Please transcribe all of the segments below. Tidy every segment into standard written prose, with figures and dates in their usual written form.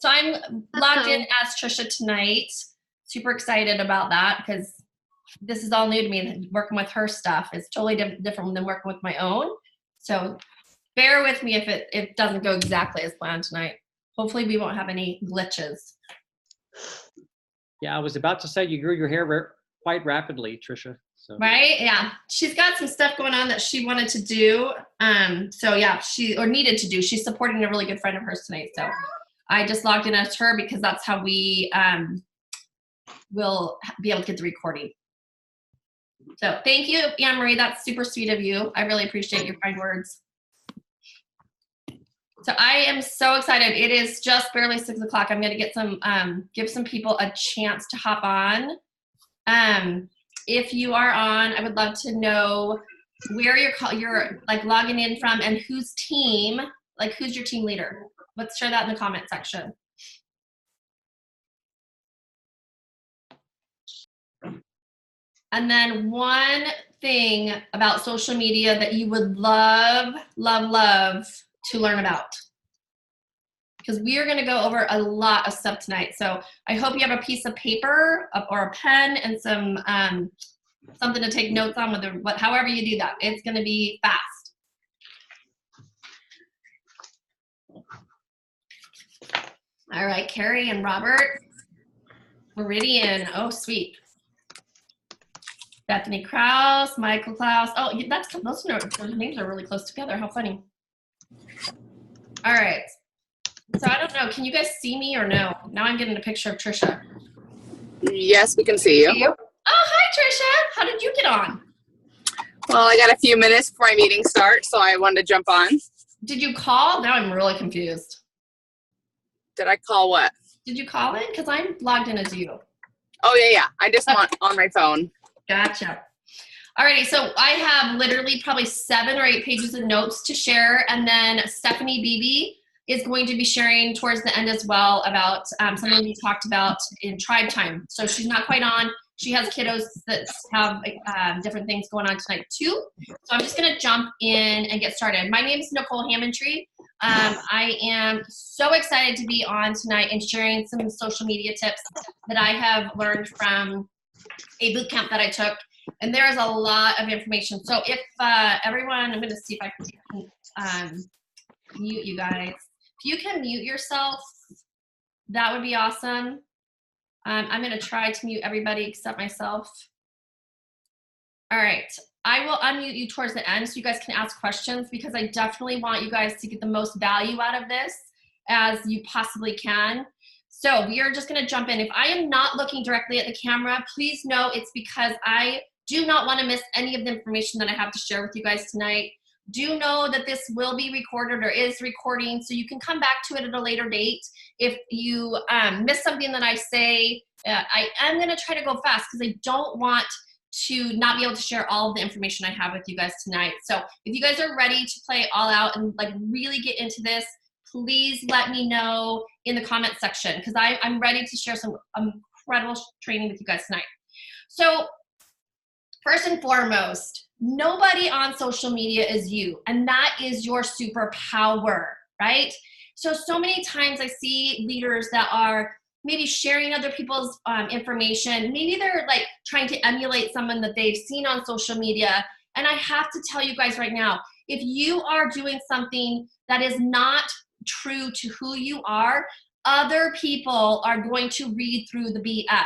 So I'm logged in as Trisha tonight. Super excited about that because this is all new to me, and working with her stuff is totally different than working with my own. So bear with me if it doesn't go exactly as planned tonight. Hopefully we won't have any glitches. Yeah, I was about to say you grew your hair quite rapidly, Trisha. So. Right? Yeah. She's got some stuff going on that she wanted to do. So yeah, needed to do. She's supporting a really good friend of hers tonight. So I just logged in as her because that's how we will be able to get the recording. So thank you, Anne Marie. That's super sweet of you. I really appreciate your kind words. So I am so excited. It is just barely 6 o'clock. I'm going to get some, give some people a chance to hop on. If you are on, I would love to know where you're like logging in from and whose team, like who's your team leader. Let's share that in the comment section. And then one thing about social media that you would love, love, love to learn about. Because we are going to go over a lot of stuff tonight. So I hope you have a piece of paper or a pen and some something to take notes on, however you do that. It's going to be fast. All right, Carrie and Robert. Meridian. Oh, sweet. Bethany Krause, Michael Klaus. Oh, those names are really close together. How funny. All right. So I don't know. Can you guys see me or no? Now I'm getting a picture of Trisha. Yes, we can see you. Oh, hi, Trisha. How did you get on? Well, I got a few minutes before my meeting starts, so I wanted to jump on. Did you call? Now I'm really confused. Did I call what? Did you call in? Because I'm logged in as you. Oh, yeah. I just want on my phone. Gotcha. Alrighty, so I have literally probably 7 or 8 pages of notes to share, and then Stephanie Beebe is going to be sharing towards the end as well about something we talked about in tribe time. So she's not quite on. She has kiddos that have different things going on tonight too. So I'm just going to jump in and get started. My name is Nicole Hammontree. I am so excited to be on tonight and sharing some social media tips that I have learned from a boot camp that I took. And there is a lot of information. So if everyone, I'm going to see if I can mute you guys. If you can mute yourself, that would be awesome. I'm going to try to mute everybody except myself. All right. I will unmute you towards the end so you guys can ask questions, because I definitely want you guys to get the most value out of this as you possibly can. So we are just going to jump in. If I am not looking directly at the camera, please know it's because I do not want to miss any of the information that I have to share with you guys tonight. Do know that this will be recorded or is recording, so you can come back to it at a later date. If you miss something that I say, I am going to try to go fast because I don't want to not be able to share all of the information I have with you guys tonight. So if you guys are ready to play all out and like really get into this, please let me know in the comment section, because I'm ready to share some incredible training with you guys tonight. So first and foremost, nobody on social media is you, and that is your superpower, right? So many times I see leaders that are maybe sharing other people's information. Maybe they're like trying to emulate someone that they've seen on social media. And I have to tell you guys right now, if you are doing something that is not true to who you are, other people are going to read through the BS.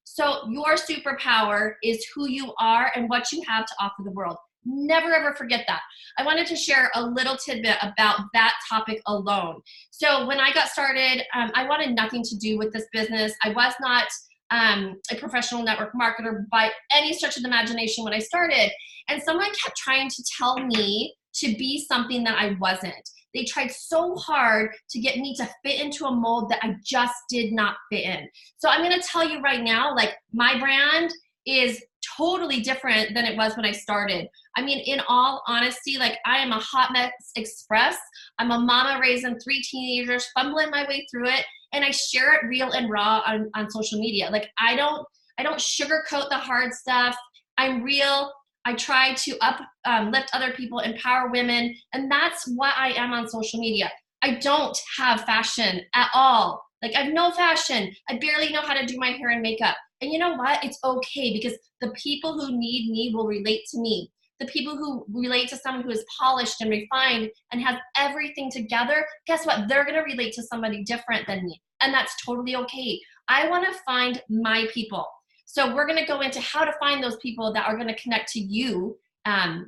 So your superpower is who you are and what you have to offer the world. Never ever forget that. I wanted to share a little tidbit about that topic alone. So when I got started, I wanted nothing to do with this business. I was not a professional network marketer by any stretch of the imagination when I started. And someone kept trying to tell me to be something that I wasn't. They tried so hard to get me to fit into a mold that I just did not fit in. So I'm going to tell you right now, like, my brand is totally different than it was when I started. I mean, in all honesty, like, I am a hot mess express. I'm a mama raising 3 teenagers, fumbling my way through it, and I share it real and raw on social media. Like, I don't sugarcoat the hard stuff. I'm real. I try to uplift other people, empower women, and that's what I am on social media. I don't have fashion at all Like, I have no fashion. I barely know how to do my hair and makeup. And you know what? It's okay, because the people who need me will relate to me. The people who relate to someone who is polished and refined and has everything together, guess what? They're going to relate to somebody different than me. And that's totally okay. I want to find my people. So we're going to go into how to find those people that are going to connect to you, and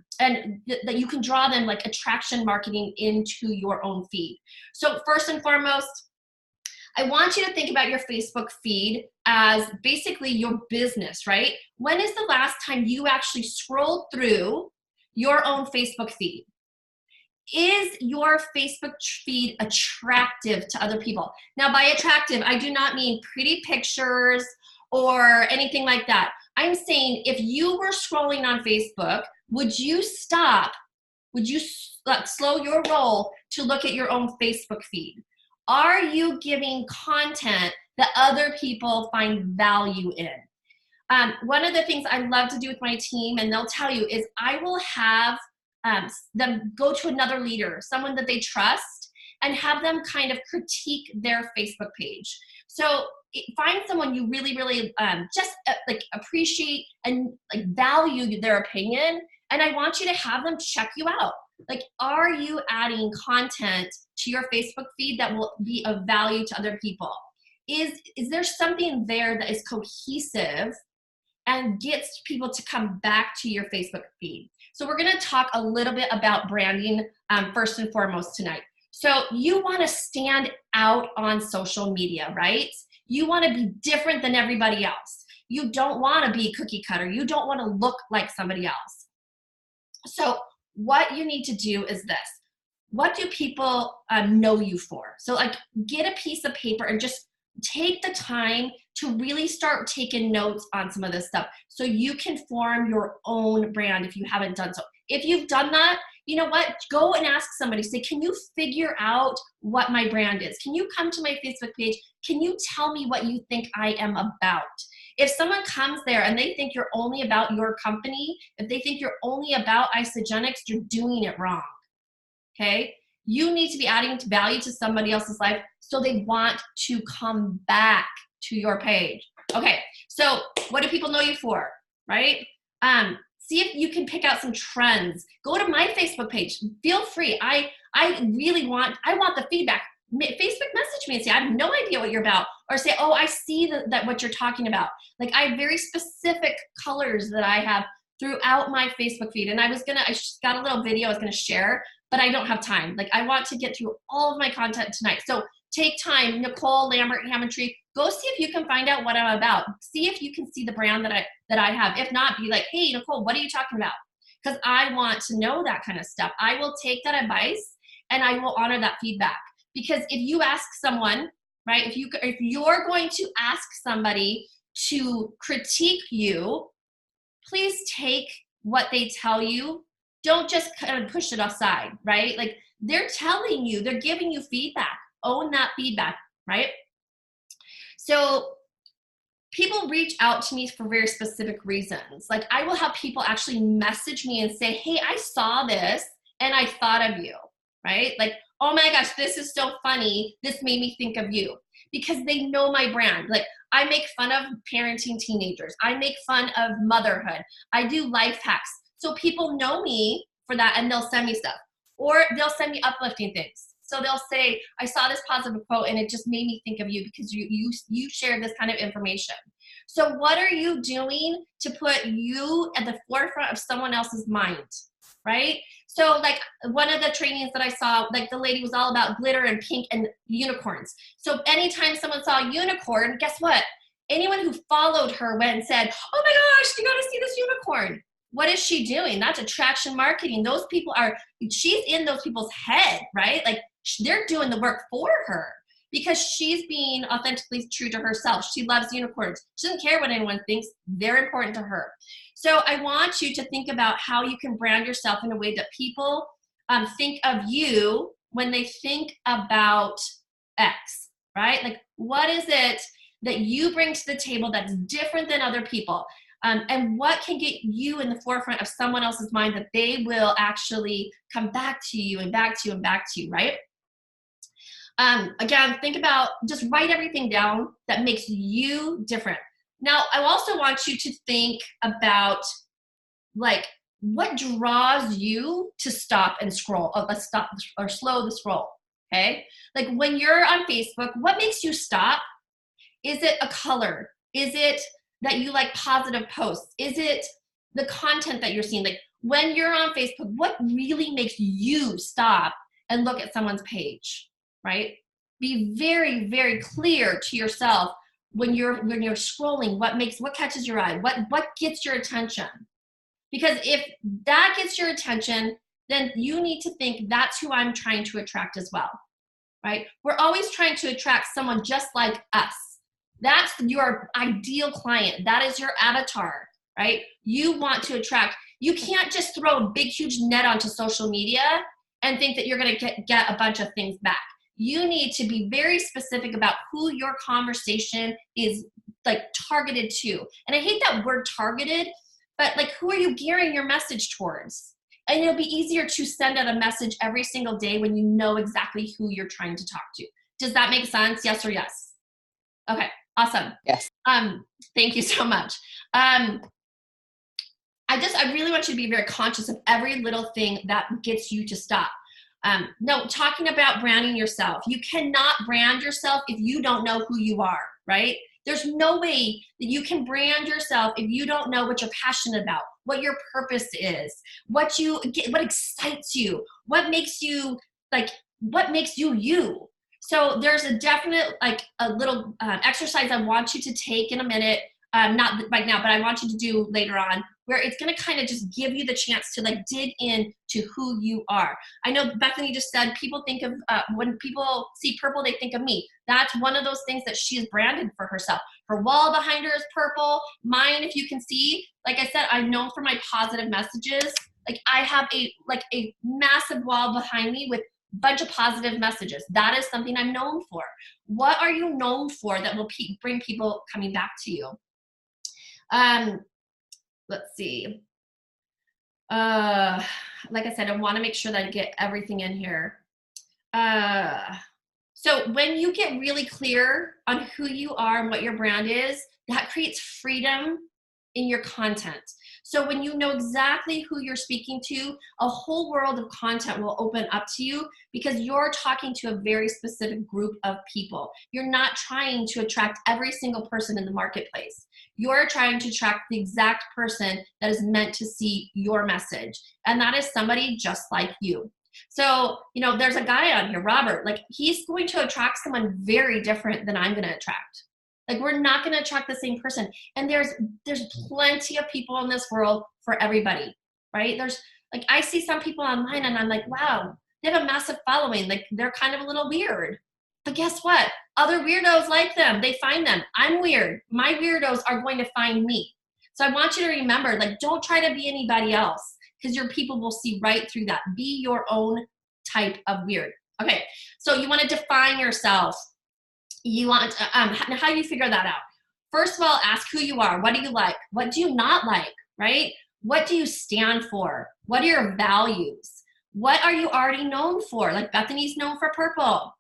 that you can draw them, like attraction marketing, into your own feed. So first and foremost, I want you to think about your Facebook feed as basically your business, right? When is the last time you actually scrolled through your own Facebook feed? Is your Facebook feed attractive to other people? Now, by attractive, I do not mean pretty pictures or anything like that. I'm saying, if you were scrolling on Facebook, would you stop? Would you slow your roll to look at your own Facebook feed? Are you giving content that other people find value in? One of the things I love to do with my team, and they'll tell you, is I will have them go to another leader, someone that they trust, and have them kind of critique their Facebook page. So find someone you really, really just like appreciate and like value their opinion, and I want you to have them check you out. Like, are you adding content to your Facebook feed that will be of value to other people? Is there something there that is cohesive and gets people to come back to your Facebook feed? So we're going to talk a little bit about branding first and foremost tonight. So you want to stand out on social media, right? You want to be different than everybody else. You don't want to be cookie cutter. You don't want to look like somebody else. So what you need to do is this. What do people know you for? So like, get a piece of paper and just take the time to really start taking notes on some of this stuff so you can form your own brand if you haven't done so. If you've done that, you know what? Go and ask somebody, say, can you figure out what my brand is? Can you come to my Facebook page? Can you tell me what you think I am about? If someone comes there and they think you're only about your company, if they think you're only about Isogenics, you're doing it wrong, okay? You need to be adding value to somebody else's life so they want to come back to your page. Okay, so what do people know you for, right? See if you can pick out some trends. Go to my Facebook page. Feel free. I want the feedback. Facebook message me and say, I have no idea what you're about. Or say, oh, I see that what you're talking about. Like, I have very specific colors that I have throughout my Facebook feed. And I just got a little video I was going to share, but I don't have time. Like, I want to get through all of my content tonight. So take time, Nicole Lambert, Hammontree, go see if you can find out what I'm about. See if you can see the brand that I have. If not, be like, hey, Nicole, what are you talking about? Because I want to know that kind of stuff. I will take that advice and I will honor that feedback. Because if you ask someone, right, if you're going to ask somebody to critique you, please take what they tell you. Don't just kind of push it aside, right? Like, they're telling you, they're giving you feedback. Own that feedback, right? So people reach out to me for very specific reasons. Like, I will have people actually message me and say, hey, I saw this and I thought of you, right? Like, oh my gosh, this is so funny. This made me think of you, because they know my brand. Like, I make fun of parenting teenagers. I make fun of motherhood. I do life hacks. So people know me for that, and they'll send me stuff, or they'll send me uplifting things. So they'll say, I saw this positive quote and it just made me think of you because you shared this kind of information. So what are you doing to put you at the forefront of someone else's mind, right? So like, one of the trainings that I saw, like, the lady was all about glitter and pink and unicorns. So anytime someone saw a unicorn, guess what? Anyone who followed her went and said, oh my gosh, you gotta see this unicorn. What is she doing? That's attraction marketing. Those people she's in those people's head, right? Like, they're doing the work for her because she's being authentically true to herself. She loves unicorns. She doesn't care what anyone thinks. They're important to her. So I want you to think about how you can brand yourself in a way that people think of you when they think about X, right? Like, what is it that you bring to the table that's different than other people? And what can get you in the forefront of someone else's mind that they will actually come back to you and back to you and back to you, right? Again, think about, just write everything down that makes you different. Now, I also want you to think about like what draws you to stop and scroll. Oh, let's stop or slow the scroll. Okay. Like when you're on Facebook, what makes you stop? Is it a color? Is it that you like positive posts? Is it the content that you're seeing? Like when you're on Facebook, what really makes you stop and look at someone's page, right? Be very, very clear to yourself when you're scrolling, what catches your eye, what gets your attention. Because if that gets your attention, then you need to think that's who I'm trying to attract as well, right? We're always trying to attract someone just like us. That's your ideal client. That is your avatar, right? You want to attract. You can't just throw a big, huge net onto social media and think that you're going to get a bunch of things back. You need to be very specific about who your conversation is like targeted to. And I hate that word targeted, but like who are you gearing your message towards? And it'll be easier to send out a message every single day when you know exactly who you're trying to talk to. Does that make sense? Yes or yes? Okay, awesome. Yes. Thank you so much. I really want you to be very conscious of every little thing that gets you to stop. No, talking about branding yourself. You cannot brand yourself if you don't know who you are, right? There's no way that you can brand yourself if you don't know what you're passionate about, what your purpose is, what excites you, what makes you you. So there's a definite, like a little exercise I want you to take in a minute, not right now, but I want you to do later on, where it's going to kind of just give you the chance to like dig in to who you are. I know Bethany just said people think of, when people see purple, they think of me. That's one of those things that she has branded for herself. Her wall behind her is purple. Mine, if you can see, like I said, I'm known for my positive messages. Like I have a massive wall behind me with a bunch of positive messages. That is something I'm known for. What are you known for that will bring people coming back to you? Let's see. Like I said, I want to make sure that I get everything in here. So when you get really clear on who you are and what your brand is, that creates freedom in your content. So when you know exactly who you're speaking to, a whole world of content will open up to you because you're talking to a very specific group of people. You're not trying to attract every single person in the marketplace. You're trying to attract the exact person that is meant to see your message. And that is somebody just like you. So, there's a guy on here, Robert, like he's going to attract someone very different than I'm going to attract. Like we're not going to attract the same person. And there's plenty of people in this world for everybody, right? There's like, I see some people online and I'm like, wow, they have a massive following. Like they're kind of a little weird. But guess what? Other weirdos like them. They find them. I'm weird. My weirdos are going to find me. So I want you to remember, like, don't try to be anybody else because your people will see right through that. Be your own type of weird. Okay, so you want to define yourself. You want to, how do you figure that out? First of all, ask who you are. What do you like? What do you not like, right? What do you stand for? What are your values? What are you already known for? Like Bethany's known for purple.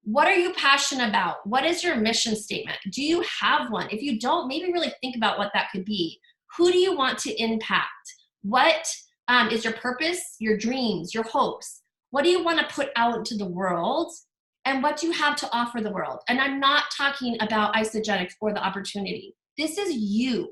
What are you passionate about? What is your mission statement? Do you have one? If you don't, maybe really think about what that could be. Who do you want to impact? What is your purpose, your dreams, your hopes? What do you want to put out into the world? And what do you have to offer the world? And I'm not talking about Isagenix or the opportunity. This is you.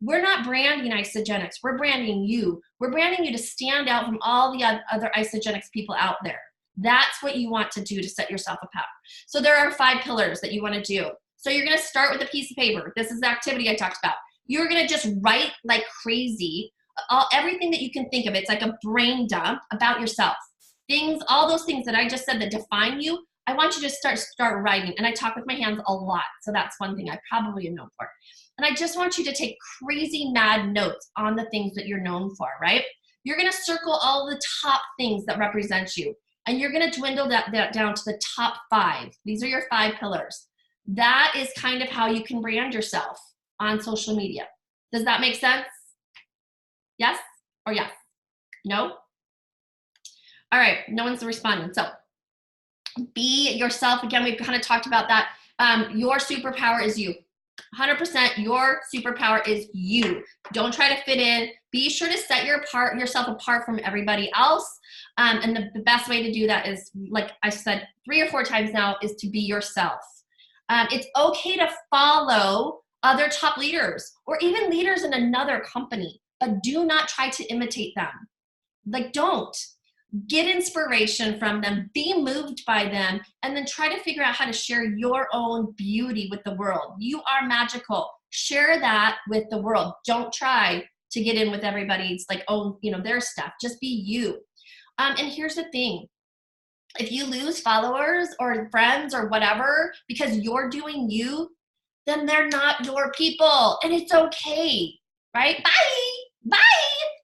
We're not branding Isagenix. We're branding you. We're branding you to stand out from all the other Isagenix people out there. That's what you want to do to set yourself apart. So there are 5 pillars that you want to do. So you're going to start with a piece of paper. This is the activity I talked about. You're going to just write like crazy, everything that you can think of. It's like a brain dump about yourself. All those things that I just said that define you, I want you to start writing. And I talk with my hands a lot. So that's one thing I probably am known for. And I just want you to take crazy mad notes on the things that you're known for, right? You're going to circle all the top things that represent you. And you're going to dwindle that down to the top 5. These are your 5 pillars. That is kind of how you can brand yourself on social media. Does that make sense? Yes or yes? No? All right, no one's responding. So Be yourself. Again, we've kind of talked about that. Your superpower is you. 100% your superpower is you. Don't try to fit in. Be sure to set yourself apart from everybody else. And the best way to do that is, like I said 3 or 4 times now, is to be yourself. It's okay to follow other top leaders or even leaders in another company, but do not try to imitate them. Like, don't. Get inspiration from them, be moved by them, and then try to figure out how to share your own beauty with the world. You are magical. Share that with the world. Don't try to get in with everybody's like, oh, their stuff. Just be you. And here's the thing. If you lose followers or friends or whatever because you're doing you, then they're not your people. And it's okay, right? Bye.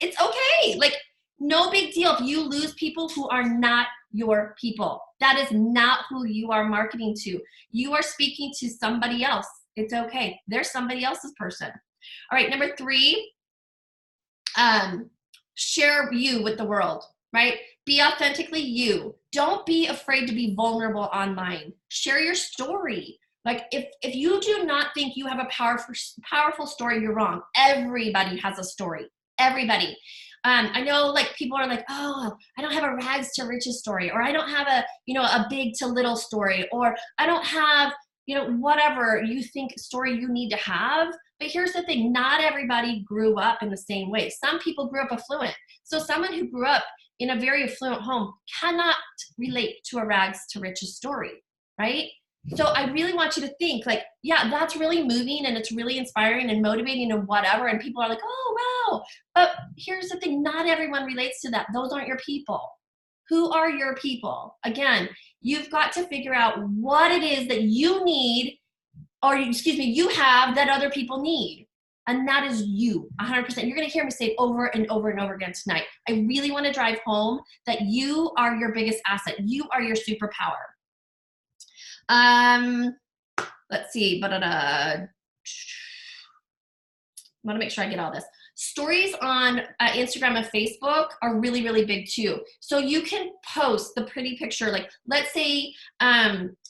It's okay. Like, no big deal if you lose people who are not your people. That is not who you are marketing to. You are speaking to somebody else. It's okay. They're somebody else's person. All right, number 3, share you with the world, right? Be authentically you. Don't be afraid to be vulnerable online. Share your story. Like, if you do not think you have a powerful story, you're wrong. Everybody has a story. Everybody. I know, like, people are like, oh, I don't have a rags to riches story, or I don't have a big to little story, or I don't have, whatever you think story you need to have. But here's the thing. Not everybody grew up in the same way. Some people grew up affluent. So someone who grew up in a very affluent home cannot relate to a rags to riches story, right? So I really want you to think, like, yeah, that's really moving and it's really inspiring and motivating and whatever. And people are like, oh, wow. But here's the thing. Not everyone relates to that. Those aren't your people. Who are your people? Again, you've got to figure out what it is that you need, or you have that other people need. And that is you, 100%. You're going to hear me say it over and over and over again tonight. I really want to drive home that you are your biggest asset. You are your superpower. Let's see. I want to make sure I get all this. Stories on Instagram and Facebook are really, really big too. So you can post the pretty picture. Like, let's say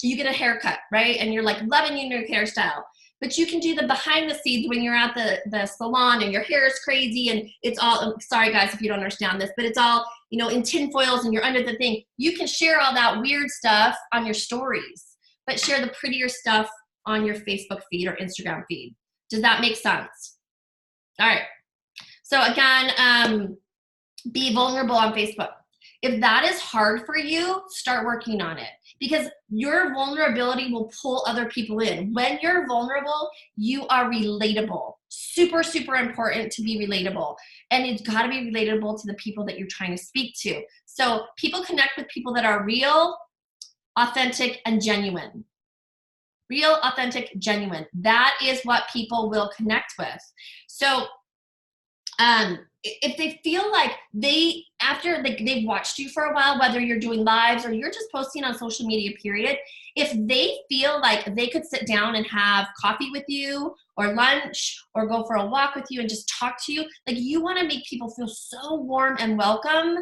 you get a haircut, right? And you're like loving your new hairstyle. But you can do the behind the scenes when you're at the salon and your hair is crazy and it's all, sorry guys if you don't understand this, but it's all, in tin foils and you're under the thing. You can share all that weird stuff on your stories, but share the prettier stuff on your Facebook feed or Instagram feed. Does that make sense? All right. So again, be vulnerable on Facebook. If that is hard for you, start working on it, because your vulnerability will pull other people in. When you're vulnerable, you are relatable. Super, super important to be relatable. And it's got to be relatable to the people that you're trying to speak to. So people connect with people that are real, authentic, and genuine. Real, authentic, genuine. That is what people will connect with. So if they feel like after they've watched you for a while, whether you're doing lives or you're just posting on social media, period, if they feel like they could sit down and have coffee with you or lunch or go for a walk with you and just talk to you, like, you want to make people feel so warm and welcome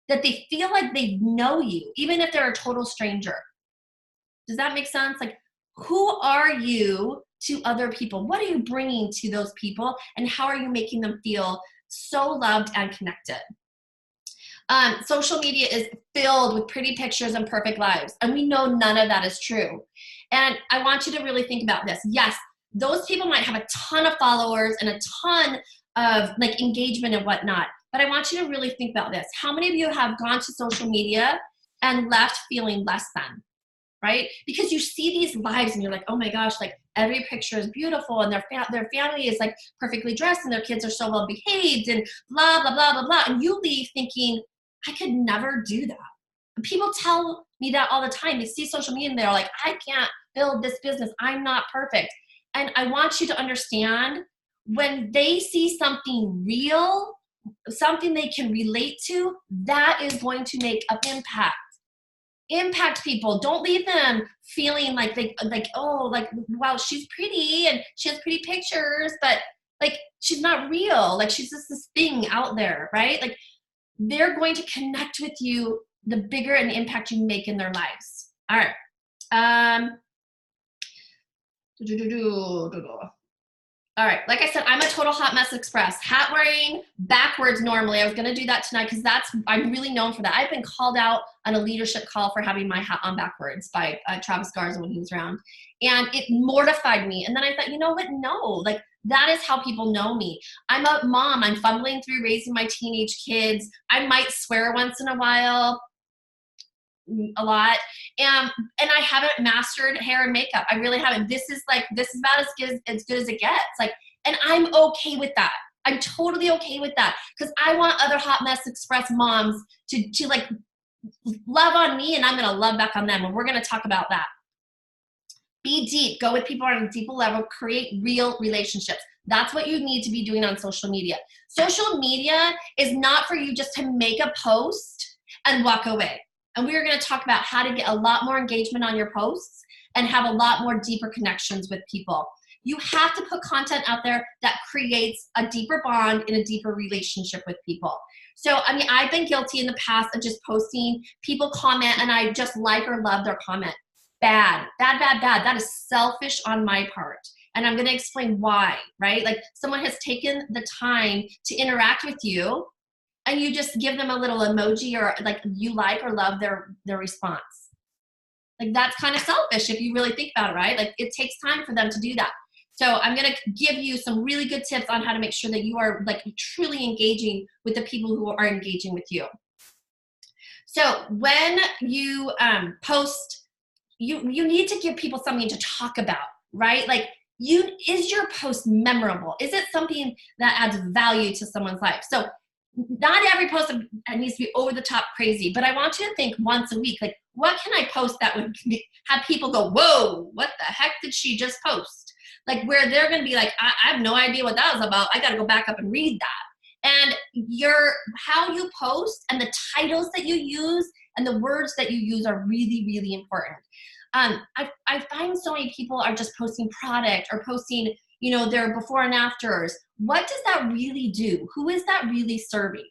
that they feel like they know you, even if they're a total stranger. Does that make sense? Like, who are you to other people? What are you bringing to those people? And how are you making them feel so loved and connected? Social media is filled with pretty pictures and perfect lives. And we know none of that is true. And I want you to really think about this. Yes, those people might have a ton of followers and a ton of like engagement and whatnot. But I want you to really think about this. How many of you have gone to social media and left feeling less than? Right? Because you see these lives and you're like, oh my gosh, like every picture is beautiful and their family is like perfectly dressed and their kids are so well behaved and blah, blah, blah, blah, blah. And you leave thinking, I could never do that. And people tell me that all the time. They see social media and they're like, I can't build this business. I'm not perfect. And I want you to understand, when they see something real, something they can relate to, that is going to make an impact. Impact people. Don't leave them feeling like wow, she's pretty and she has pretty pictures, but like she's not real. Like she's just this thing out there, right? Like, they're going to connect with you the bigger an impact you make in their lives. All right. All right, like I said, I'm a total hot mess express. Hat wearing backwards normally. I was gonna do that tonight because I'm really known for that. I've been called out on a leadership call for having my hat on backwards by Travis Garza when he was around. And it mortified me. And then I thought, you know what, no, like that is how people know me. I'm a mom, I'm fumbling through raising my teenage kids. I might swear once in a while, a lot, and I haven't mastered hair and makeup. I really haven't. This is about as good as it gets. Like, and I'm okay with that. I'm totally okay with that because I want other hot mess express moms to like love on me, and I'm gonna love back on them. And we're gonna talk about that. Be deep. Go with people on a deeper level. Create real relationships. That's what you need to be doing on social media. Social media is not for you just to make a post and walk away. And we are going to talk about how to get a lot more engagement on your posts and have a lot more deeper connections with people. You have to put content out there that creates a deeper bond and a deeper relationship with people. So, I mean, I've been guilty in the past of just posting, people comment, and I just like or love their comment. Bad. That is selfish on my part. And I'm going to explain why, right? Like someone has taken the time to interact with you, and you just give them a little emoji or like you like or love their response. Like that's kind of selfish if you really think about it, right? Like it takes time for them to do that. So I'm going to give you some really good tips on how to make sure that you are like truly engaging with the people who are engaging with you. So when you post, you need to give people something to talk about, right? Like is your post memorable? Is it something that adds value to someone's life? So not every post needs to be over the top crazy, but I want you to think once a week, like, what can I post that would have people go, whoa, what the heck did she just post? Like where they're going to be like, I have no idea what that was about. I got to go back up and read that. And how you post and the titles that you use and the words that you use are really, really important. I find so many people are just posting product or posting, their before and afters. What does that really do? Who is that really serving?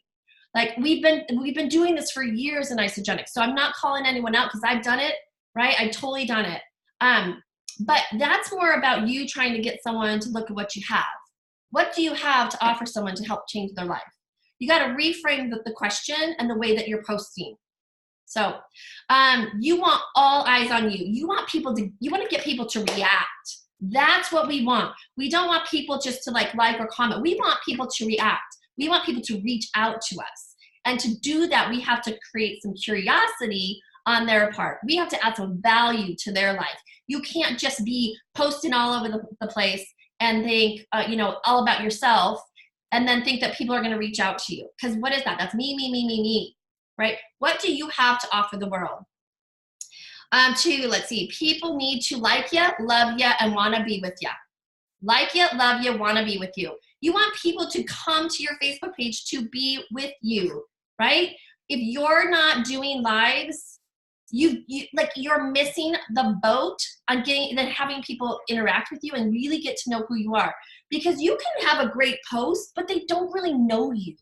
Like we've been doing this for years in Isogenics. So I'm not calling anyone out because I've done it, right? I've totally done it. But that's more about you trying to get someone to look at what you have. What do you have to offer someone to help change their life? You got to reframe the question and the way that you're posting. So you want all eyes on you. You want to get people to react. That's what we want. We don't want people just to like or comment. We want people to react. We want people to reach out to us. And to do that, we have to create some curiosity on their part. We have to add some value to their life. You can't just be posting all over the place and think, all about yourself and then think that people are going to reach out to you. Because what is that? That's me, right? What do you have to offer the world? Let's see, people need to like you, love you, and want to be with you. Like you, love you, want to be with you. You want people to come to your Facebook page to be with you, right? If you're not doing lives, you're missing the boat on having people interact with you and really get to know who you are. Because you can have a great post, but they don't really know you.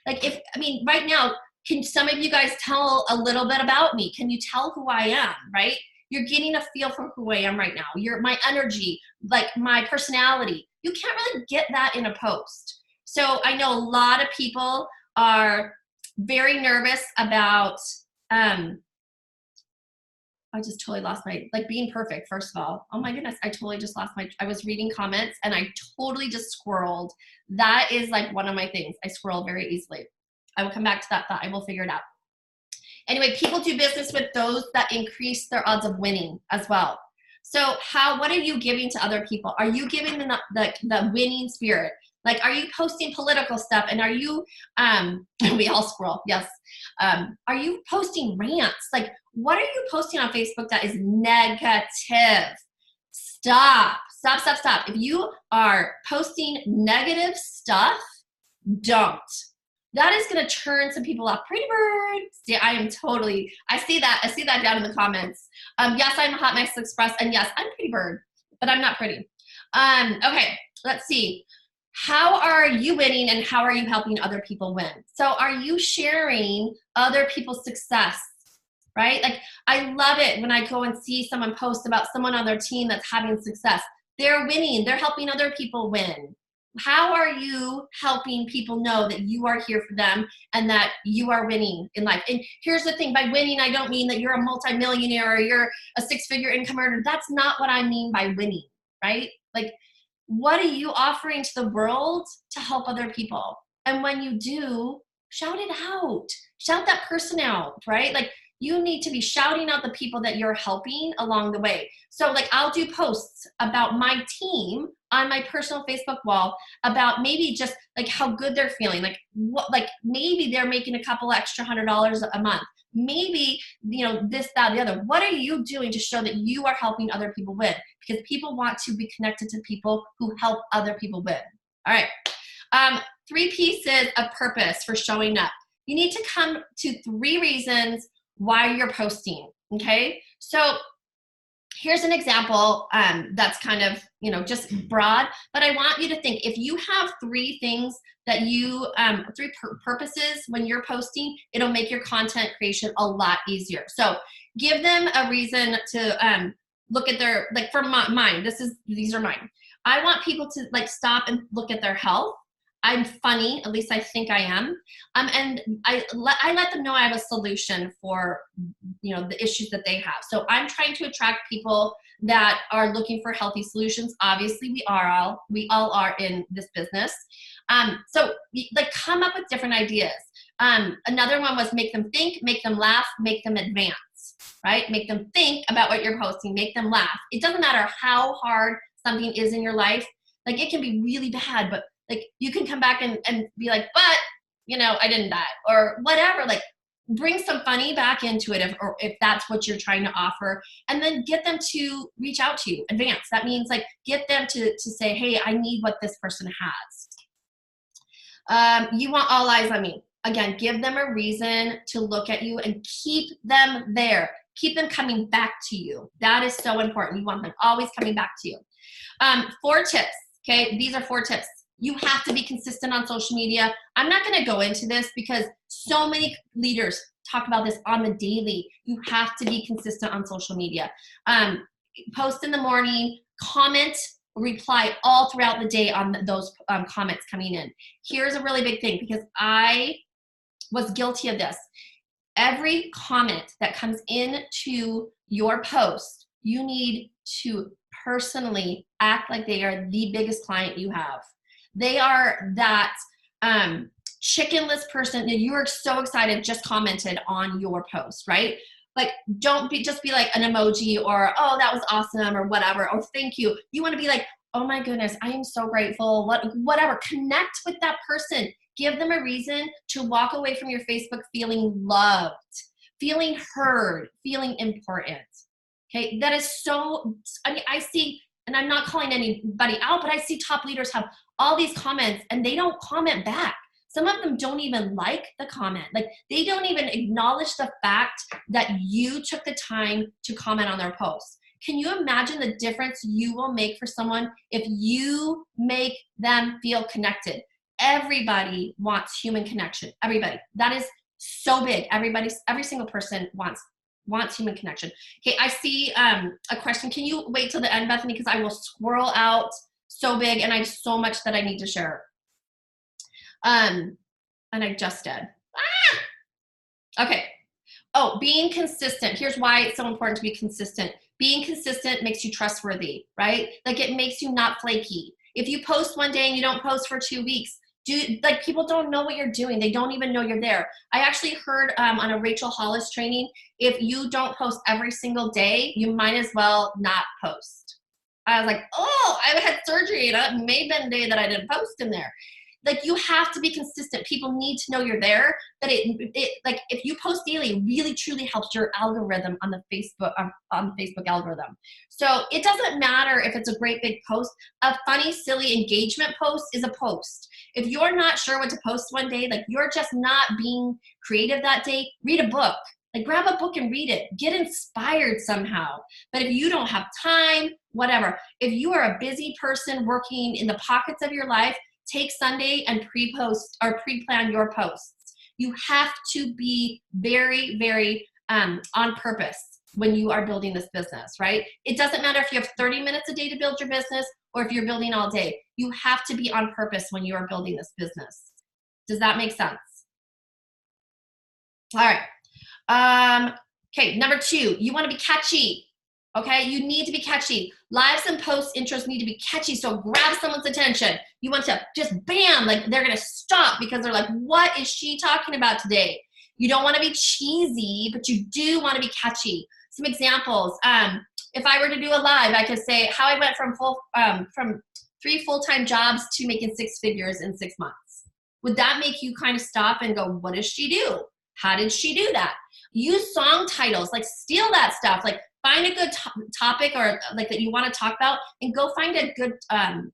Right now, can some of you guys tell a little bit about me? Can you tell who I am, right? You're getting a feel for who I am right now. My energy, like my personality. You can't really get that in a post. So I know a lot of people are very nervous about, I just totally lost being perfect, first of all. Oh my goodness, I totally just I was reading comments and I totally just squirreled. That is like one of my things. I squirrel very easily. I will come back to that thought. I will figure it out. Anyway, people do business with those that increase their odds of winning as well. So what are you giving to other people? Are you giving them the winning spirit? Like, are you posting political stuff? And are you, we all squirrel, yes. Are you posting rants? Like, what are you posting on Facebook that is negative? Stop. If you are posting negative stuff, don't. That is going to turn some people off. Pretty bird. See, I see that down in the comments. Yes, I'm a hot mess express, and yes, I'm pretty bird, but I'm not pretty. Okay, let's see. How are you winning and how are you helping other people win? So are you sharing other people's success? right? Like, I love it when I go and see someone post about someone on their team that's having success. They're winning. They're helping other people win. How are you helping people know that you are here for them and that you are winning in life? And here's the thing, by winning, I don't mean that you're a multimillionaire or you're a six-figure income earner. That's not what I mean by winning, right? Like, what are you offering to the world to help other people? And when you do, shout it out. Shout that person out, right? Like, you need to be shouting out the people that you're helping along the way. So like, I'll do posts about my team on my personal Facebook wall about maybe just like how good they're feeling. Like what, like maybe they're making a couple extra $100 a month. Maybe, you know, this, that, the other. What are you doing to show that you are helping other people win? Because people want to be connected to people who help other people win. All right. 3 pieces of purpose for showing up. You need to come to 3 reasons why you're posting, okay? So here's an example that's kind of, you know, just broad, but I want you to think, if you have 3 things that you, 3 purposes when you're posting, it'll make your content creation a lot easier. So give them a reason to look at their, like for mine, these are mine. I want people to like stop and look at their health. I'm funny, at least I think I am. And I let them know I have a solution for, you know, the issues that they have. So I'm trying to attract people that are looking for healthy solutions. Obviously, we all are in this business. So like come up with different ideas. Another one was make them think, make them laugh, make them advance, right? Make them think about what you're posting, make them laugh. It doesn't matter how hard something is in your life. Like it can be really bad, but like you can come back and be like, but you know, I didn't die or whatever. Like bring some funny back into it if that's what you're trying to offer, and then get them to reach out to you. Advance. That means like get them to say, hey, I need what this person has. You want all eyes on me. Again, give them a reason to look at you and keep them there. Keep them coming back to you. That is so important. You want them always coming back to you. 4 tips. Okay, these are 4 tips. You have to be consistent on social media. I'm not going to go into this because so many leaders talk about this on the daily. You have to be consistent on social media. Post in the morning, comment, reply all throughout the day on those comments coming in. Here's a really big thing because I was guilty of this. Every comment that comes into your post, you need to personally act like they are the biggest client you have. They are that chickenless person that you are so excited just commented on your post, right? Like, don't just be like an emoji or, oh, that was awesome or whatever, or thank you. You want to be like, oh my goodness, I am so grateful, whatever. Connect with that person. Give them a reason to walk away from your Facebook feeling loved, feeling heard, feeling important. Okay, that is so, I mean, I see, and I'm not calling anybody out, but I see top leaders have all these comments and they don't comment back. Some of them don't even like the comment. Like they don't even acknowledge the fact that you took the time to comment on their post. Can you imagine the difference you will make for someone if you make them feel connected? Everybody wants human connection. Everybody. That is so big. Every single person wants human connection. Okay, I see a question. Can you wait till the end, Bethany? Because I will squirrel out so big and I have so much that I need to share. And I just did. Okay. Oh, being consistent. Here's why it's so important to be consistent. Being consistent makes you trustworthy, right? Like it makes you not flaky. If you post one day and you don't post for 2 weeks, like people don't know what you're doing. They don't even know you're there. I actually heard on a Rachel Hollis training, if you don't post every single day, you might as well not post. I was like, oh, I had surgery and it may have been a day that I didn't post in there. Like you have to be consistent. People need to know you're there. But it like if you post daily, it really truly helps your algorithm on the Facebook algorithm. So it doesn't matter if it's a great big post. A funny, silly engagement post is a post. If you're not sure what to post one day, like you're just not being creative that day, read a book. Like grab a book and read it. Get inspired somehow. But if you don't have time, whatever. If you are a busy person working in the pockets of your life, take Sunday and pre-post or pre-plan your posts. You have to be very, very on purpose when you are building this business, right? It doesn't matter if you have 30 minutes a day to build your business or if you're building all day. You have to be on purpose when you are building this business. Does that make sense? All right. Okay, number 2, you want to be catchy. Okay, you need to be catchy. Lives and posts intros need to be catchy, so grab someone's attention. You want to just bam, like they're going to stop because they're like, what is she talking about today? You don't want to be cheesy, but you do want to be catchy. Some examples. If I were to do a live, I could say how I went from 3 full-time jobs to making 6 figures in 6 months. Would that make you kind of stop and go, what does she do? How did she do that? Use song titles, like steal that stuff. Like find a good topic or like that you want to talk about and go find a good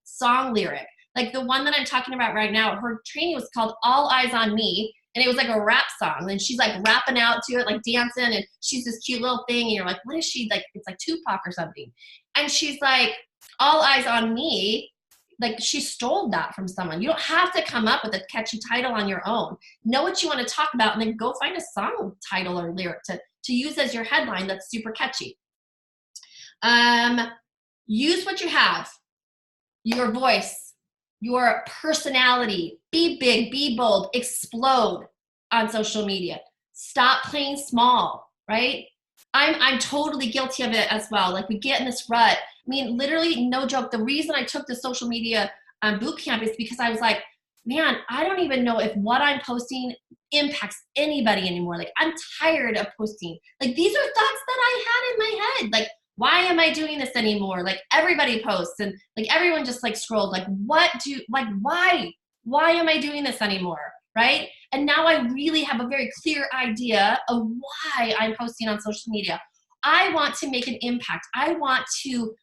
song lyric. Like the one that I'm talking about right now, her training was called All Eyes on Me. And it was like a rap song. And she's like rapping out to it, like dancing. And she's this cute little thing. And you're like, what is she? Like, it's like Tupac or something. And she's like, all eyes on me. Like she stole that from someone. You don't have to come up with a catchy title on your own. Know what you want to talk about and then go find a song title or lyric to use as your headline that's super catchy. Use what you have. Your voice, your personality. Be big, be bold, explode on social media. Stop playing small, right? I'm totally guilty of it as well. Like we get in this rut. I mean, literally, no joke. The reason I took the social media boot camp is because I was like, man, I don't even know if what I'm posting impacts anybody anymore. Like I'm tired of posting. Like these are thoughts that I had in my head. Like, why am I doing this anymore? Like everybody posts and like everyone just like scrolled. Like why am I doing this anymore? Right? And now I really have a very clear idea of why I'm posting on social media. I want to make an impact. I want to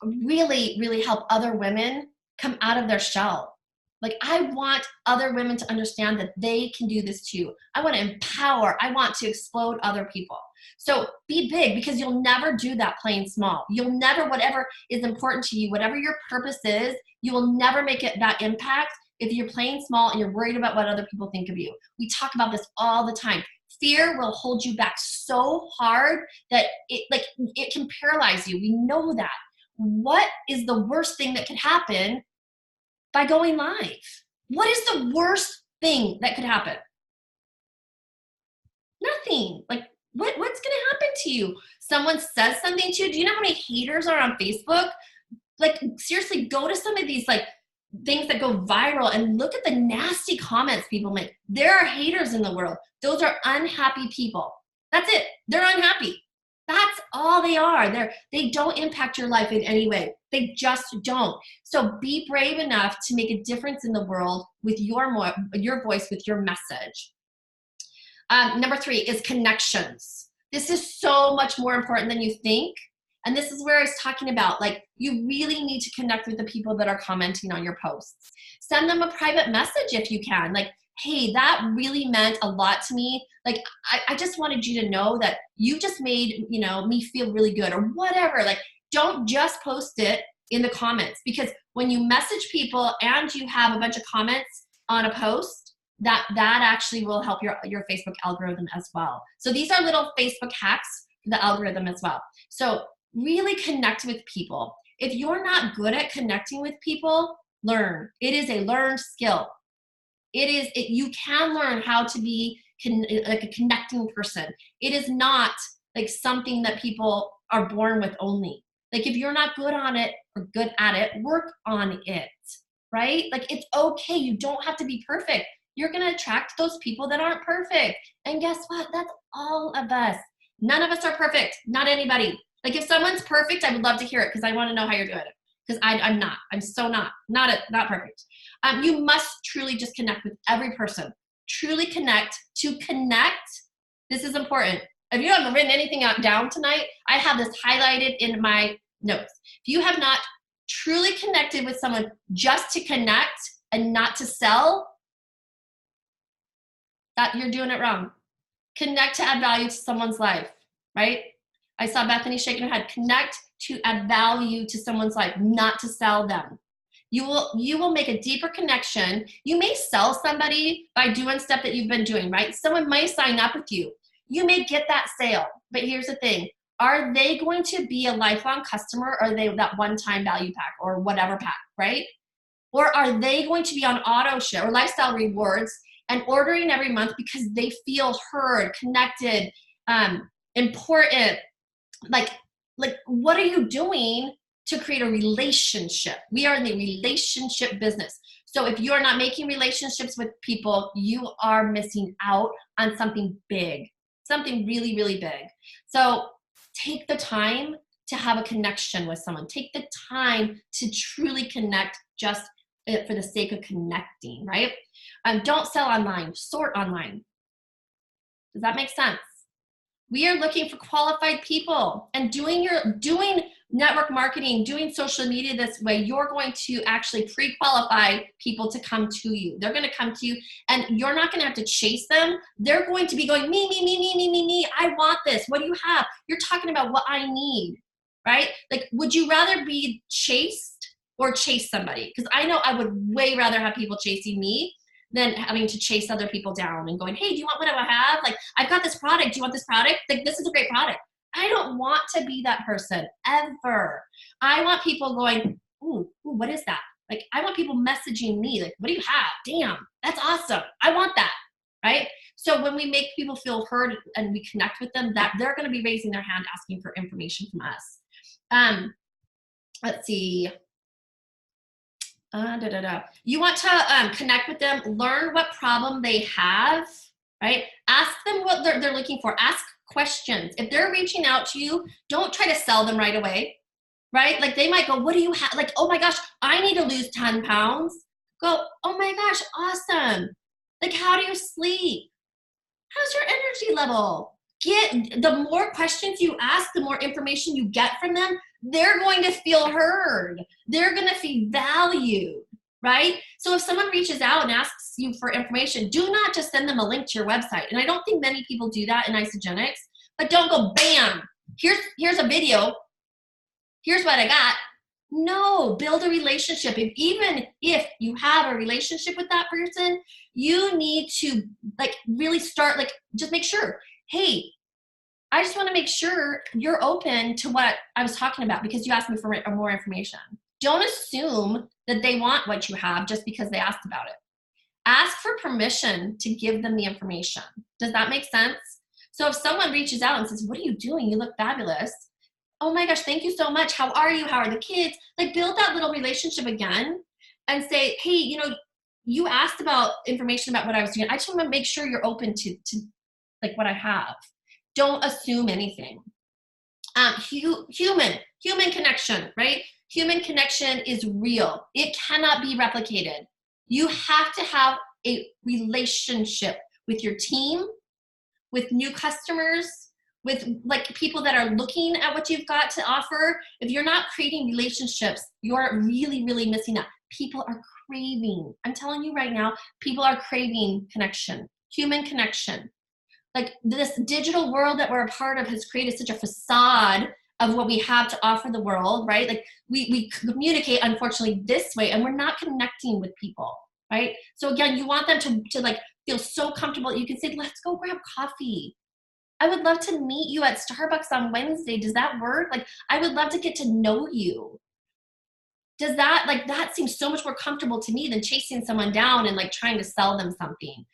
really, really help other women come out of their shell. Like I want other women to understand that they can do this too. I want to empower. I want to explode other people. So be big because you'll never do that playing small. You'll never, whatever is important to you, whatever your purpose is, you will never make it that impact if you're playing small and you're worried about what other people think of you. We talk about this all the time. Fear will hold you back so hard that it can paralyze you. We know that. What is the worst thing that could happen by going live? What is the worst thing that could happen? Nothing. Like what's going to happen to you? Someone says something to you. Do you know how many haters are on Facebook? Like seriously, go to some of these like things that go viral and look at the nasty comments people make. There are haters in the world. Those are unhappy people. That's it. They're unhappy. That's all they are. They don't impact your life in any way. They just don't. So be brave enough to make a difference in the world with your voice, with your message. Number 3 is connections. This is so much more important than you think. And this is where I was talking about, like, you really need to connect with the people that are commenting on your posts. Send them a private message if you can. Like, hey, that really meant a lot to me. Like, I just wanted you to know that you just made, me feel really good or whatever. Like, don't just post it in the comments, because when you message people and you have a bunch of comments on a post, that actually will help your Facebook algorithm as well. So these are little Facebook hacks for the algorithm as well. So really connect with people. If you're not good at connecting with people, learn. It is a learned skill. You can learn how to be like a connecting person. It is not like something that people are born with only. Like if you're not good on it or good at it, work on it, right? Like it's okay. You don't have to be perfect. You're going to attract those people that aren't perfect. And guess what? That's all of us. None of us are perfect. Not anybody. Like if someone's perfect, I would love to hear it because I want to know how you're doing it. Because I'm not. I'm so not perfect. You must truly just connect with every person. Truly connect. To connect, this is important. If you haven't written anything down tonight, I have this highlighted in my notes. If you have not truly connected with someone just to connect and not to sell, that you're doing it wrong. Connect to add value to someone's life, right? I saw Bethany shaking her head. Connect to add value to someone's life, not to sell them. You will make a deeper connection. You may sell somebody by doing stuff that you've been doing, right? Someone may sign up with you. You may get that sale, but here's the thing. Are they going to be a lifelong customer, or are they that one-time value pack or whatever pack, right? Or are they going to be on auto ship or lifestyle rewards and ordering every month because they feel heard, connected, important? Like what are you doing to create a relationship? We are in the relationship business. So if you're not making relationships with people, you are missing out on something big, something really, really big. So take the time to have a connection with someone. Take the time to truly connect just for the sake of connecting, right? Don't sell online, sort online. Does that make sense? We are looking for qualified people, and doing network marketing, doing social media this way, you're going to actually pre-qualify people to come to you. They're going to come to you, and you're not going to have to chase them. They're going to be going, me. I want this. What do you have? You're talking about what I need, right? Like, would you rather be chased or chase somebody? Because I know I would way rather have people chasing me than having to chase other people down and going, hey, do you want what I have? Like, I've got this product. Do you want this product? Like, this is a great product. I don't want to be that person ever. I want people going, ooh, what is that? Like, I want people messaging me, like, what do you have? Damn, that's awesome. I want that, right? So when we make people feel heard and we connect with them, that they're going to be raising their hand asking for information from us. Let's see. You want to connect with them, learn what problem they have, right? Ask them what they're looking for. Ask questions. If they're reaching out to you, don't try to sell them right away, right? Like, they might go, what do you have? Like, oh my gosh, I need to lose 10 pounds. Go, oh my gosh, awesome. Like, how do you sleep? How's your energy level? The more questions you ask, the more information you get from them, they're going to feel heard. They're going to feel valued, right? So if someone reaches out and asks you for information, do not just send them a link to your website. And I don't think many people do that in Isogenics, but don't go, bam, here's a video. Here's what I got. No, build a relationship. Even if you have a relationship with that person, you need to really start, just make sure, hey, I just want to make sure you're open to what I was talking about because you asked me for more information. Don't assume that they want what you have just because they asked about it. Ask for permission to give them the information. Does that make sense? So if someone reaches out and says, what are you doing? You look fabulous. Oh my gosh, thank you so much. How are you? How are the kids? Build that little relationship again and say, hey, you asked about information about what I was doing. I just want to make sure you're open to what I have. Don't assume anything. Human connection, right? Human connection is real. It cannot be replicated. You have to have a relationship with your team, with new customers, with people that are looking at what you've got to offer. If you're not creating relationships, you're really, really missing out. People are craving. I'm telling you right now, people are craving connection, human connection. This digital world that we're a part of has created such a facade of what we have to offer the world, right? We communicate, unfortunately, this way, and we're not connecting with people, right? So again, you want them to feel so comfortable. You can say, let's go grab coffee. I would love to meet you at Starbucks on Wednesday. Does that work? I would love to get to know you. Does that, that seems so much more comfortable to me than chasing someone down and trying to sell them something.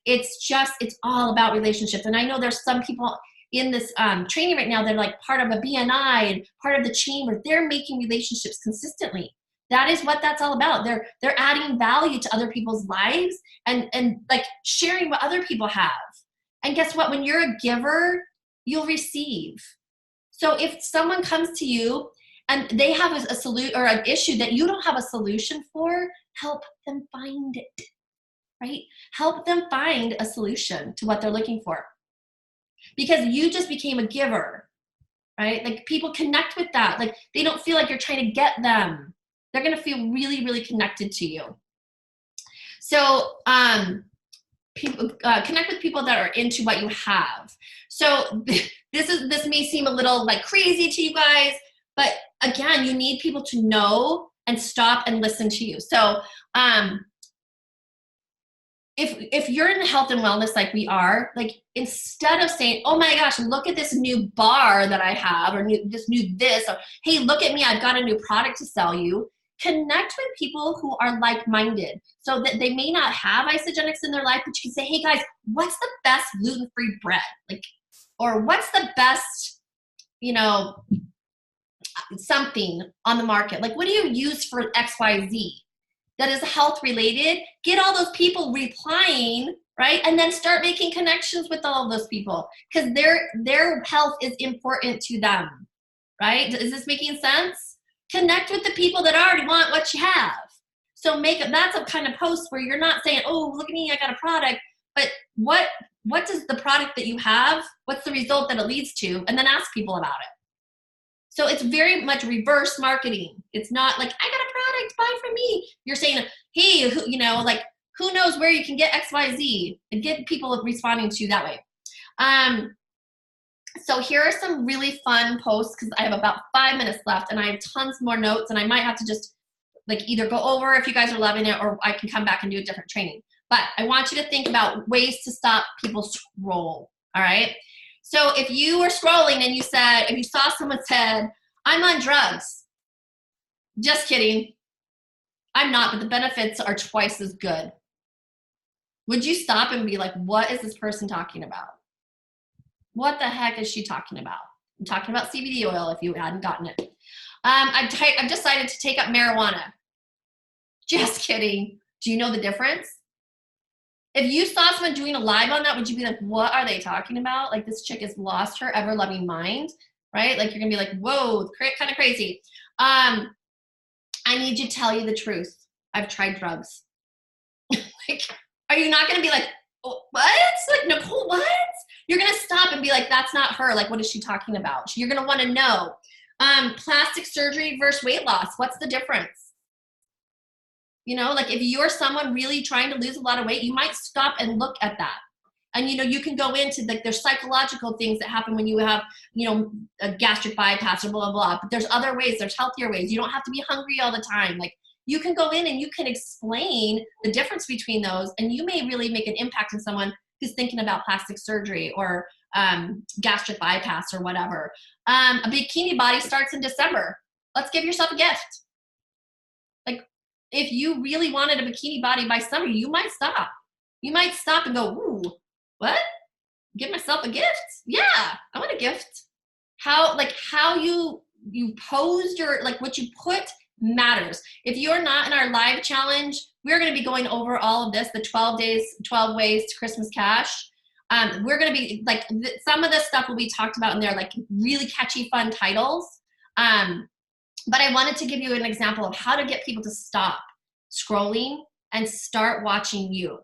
It's all about relationships. And I know there's some people in this training right now that are part of a BNI and part of the chamber. They're making relationships consistently. That is what that's all about. They're adding value to other people's lives and sharing what other people have. And guess what? When you're a giver, you'll receive. So if someone comes to you and they have a solution or an issue that you don't have a solution for, help them find it, right? Help them find a solution to what they're looking for. Because you just became a giver, right? People connect with that. They don't feel like you're trying to get them. They're going to feel really, really connected to you. So people connect with people that are into what you have. So this may seem a little crazy to you guys, but again, you need people to know and stop and listen to you. So if you're in health and wellness like we are, like instead of saying, oh my gosh, look at this new bar that I have, or this, or hey, look at me, I've got a new product to sell you. Connect with people who are like-minded, so that they may not have isogenics in their life, but you can say, hey guys, what's the best gluten-free bread? Like, or what's the best, something on the market? Like, what do you use for XYZ that is health related? Get all those people replying, right? And then start making connections with all of those people, because their health is important to them, right? Is this making sense? Connect with the people that already want what you have. So that's a kind of post where you're not saying, oh, look at me, I got a product, but what does the product that you have, what's the result that it leads to? And then ask people about it. So it's very much reverse marketing. It's not like, I got a product, buy from me. You're saying, hey, who knows where you can get XYZ, and get people responding to you that way. So here are some really fun posts, because I have about 5 minutes left and I have tons more notes, and I might have to just either go over if you guys are loving it, or I can come back and do a different training. But I want you to think about ways to stop people scroll. All right. So if you were scrolling and if you saw someone said, I'm on drugs, just kidding, I'm not, but the benefits are twice as good. Would you stop and be like, what is this person talking about? What the heck is she talking about? I'm talking about CBD oil if you hadn't gotten it. I've decided to take up marijuana. Just kidding. Do you know the difference? If you saw someone doing a live on that, would you be like, what are they talking about? Like, this chick has lost her ever-loving mind, right? Like, you're going to be like, whoa, kind of crazy. I need to tell you the truth. I've tried drugs. Like, are you not going to be like, oh, what? Like, Nicole, what? You're going to stop and be like, that's not her. Like, what is she talking about? You're going to want to know. Plastic surgery versus weight loss. What's the difference? Like if you're someone really trying to lose a lot of weight, you might stop and look at that. And, you can go into there's psychological things that happen when you have, a gastric bypass or blah, blah, blah. But there's other ways, there's healthier ways. You don't have to be hungry all the time. Like, you can go in and you can explain the difference between those. And you may really make an impact on someone who's thinking about plastic surgery or gastric bypass or whatever. A bikini body starts in December. Let's give yourself a gift. Like, if you really wanted a bikini body by summer, you might stop. You might stop and go, ooh, what? Give myself a gift? Yeah, I want a gift. How you pose what you put matters. If you're not in our live challenge, we're going to be going over all of this, the 12 days, 12 ways to Christmas cash. We're going to be some of this stuff will be talked about in there, like really catchy, fun titles. But I wanted to give you an example of how to get people to stop scrolling and start watching you.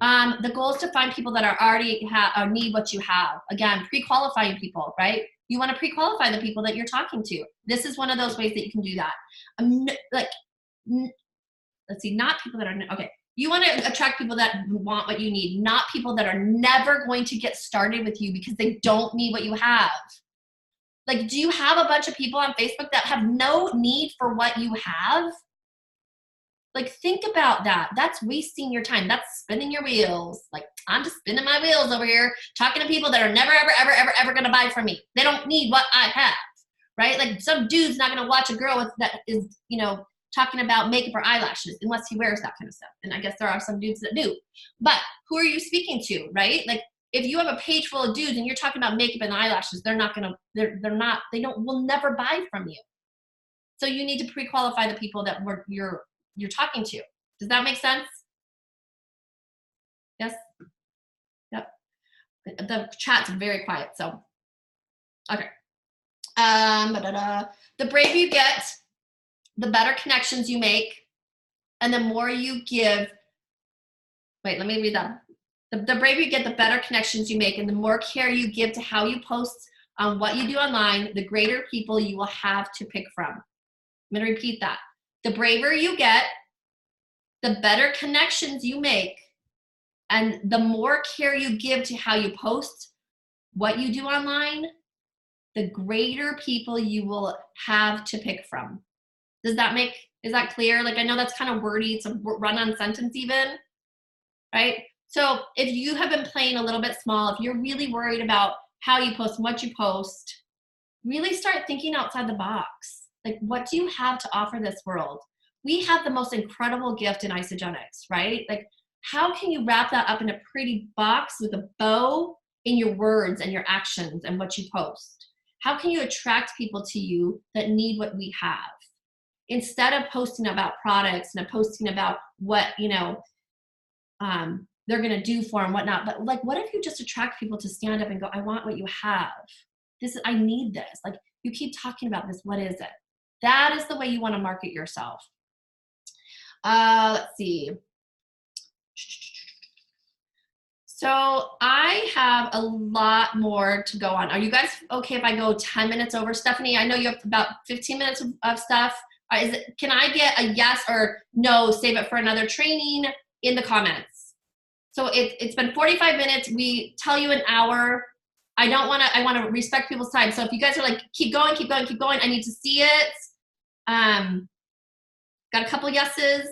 The goal is to find people that are already need what you have. Again, pre-qualifying people, right? You want to pre-qualify the people that you're talking to. This is one of those ways that you can do that. Let's see, not people that are, okay. You want to attract people that want what you need, not people that are never going to get started with you because they don't need what you have. Like, do you have a bunch of people on Facebook that have no need for what you have? Like, think about that. That's wasting your time. That's spinning your wheels. Like, I'm just spinning my wheels over here, talking to people that are never, ever, ever, ever, ever going to buy from me. They don't need what I have, right? Like, some dude's not going to watch a girl that is, talking about makeup or eyelashes unless he wears that kind of stuff. And I guess there are some dudes that do. But who are you speaking to, right? Like, if you have a page full of dudes and you're talking about makeup and eyelashes, they will never buy from you. So you need to pre-qualify the people that you're talking to. Does that make sense? Yes? Yep. The chat's very quiet, so. Okay. The braver you get, the better connections you make, and the more you give. Wait, let me read that. The braver you get, the better connections you make, and the more care you give to how you post on what you do online, the greater people you will have to pick from. I'm going to repeat that. The braver you get, the better connections you make, and the more care you give to how you post what you do online, the greater people you will have to pick from. Is that clear? Like, I know that's kind of wordy. It's a run-on sentence even, right? So if you have been playing a little bit small, if you're really worried about how you post and what you post, really start thinking outside the box. Like, what do you have to offer this world? We have the most incredible gift in Isogenics, right? Like, how can you wrap that up in a pretty box with a bow in your words and your actions and what you post? How can you attract people to you that need what we have? Instead of posting about products and posting about what, they're going to do for and whatnot. But like, what if you just attract people to stand up and go, I want what you have. I need this. Like, you keep talking about this. What is it? That is the way you want to market yourself. Let's see. So I have a lot more to go on. Are you guys okay if I go 10 minutes over? Stephanie, I know you have about 15 minutes of stuff. Can I get a yes or no, save it for another training in the comments? So it's been 45 minutes. We tell you an hour. I want to respect people's time. So if you guys are like, keep going, keep going, keep going, I need to see it. Got a couple yeses.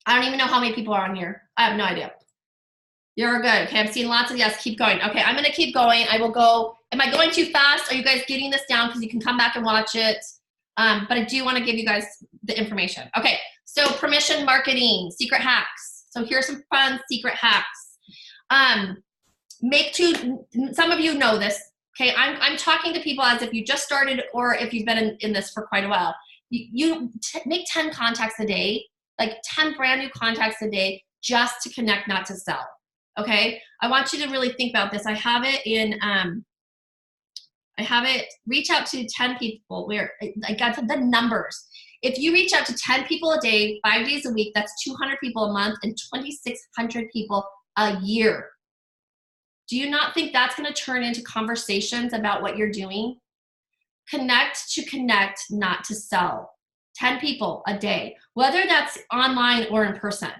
I don't even know how many people are on here. I have no idea. You're good. Okay, I'm seeing lots of yes. Keep going. Okay, I'm going to keep going. I will go. Am I going too fast? Are you guys getting this down? Because you can come back and watch it. But I do want to give you guys the information. Okay, so permission marketing, secret hacks. So here's some fun secret hacks. Some of you know this. Okay, I'm talking to people as if you just started or if you've been in this for quite a while. You make 10 contacts a day, like 10 brand new contacts a day just to connect, not to sell. Okay, I want you to really think about this. I have it, reach out to 10 people where I got the numbers. If you reach out to 10 people a day, 5 days a week, that's 200 people a month and 2,600 people a year. Do you not think that's going to turn into conversations about what you're doing? Connect to connect, not to sell. 10 people a day, whether that's online or in person.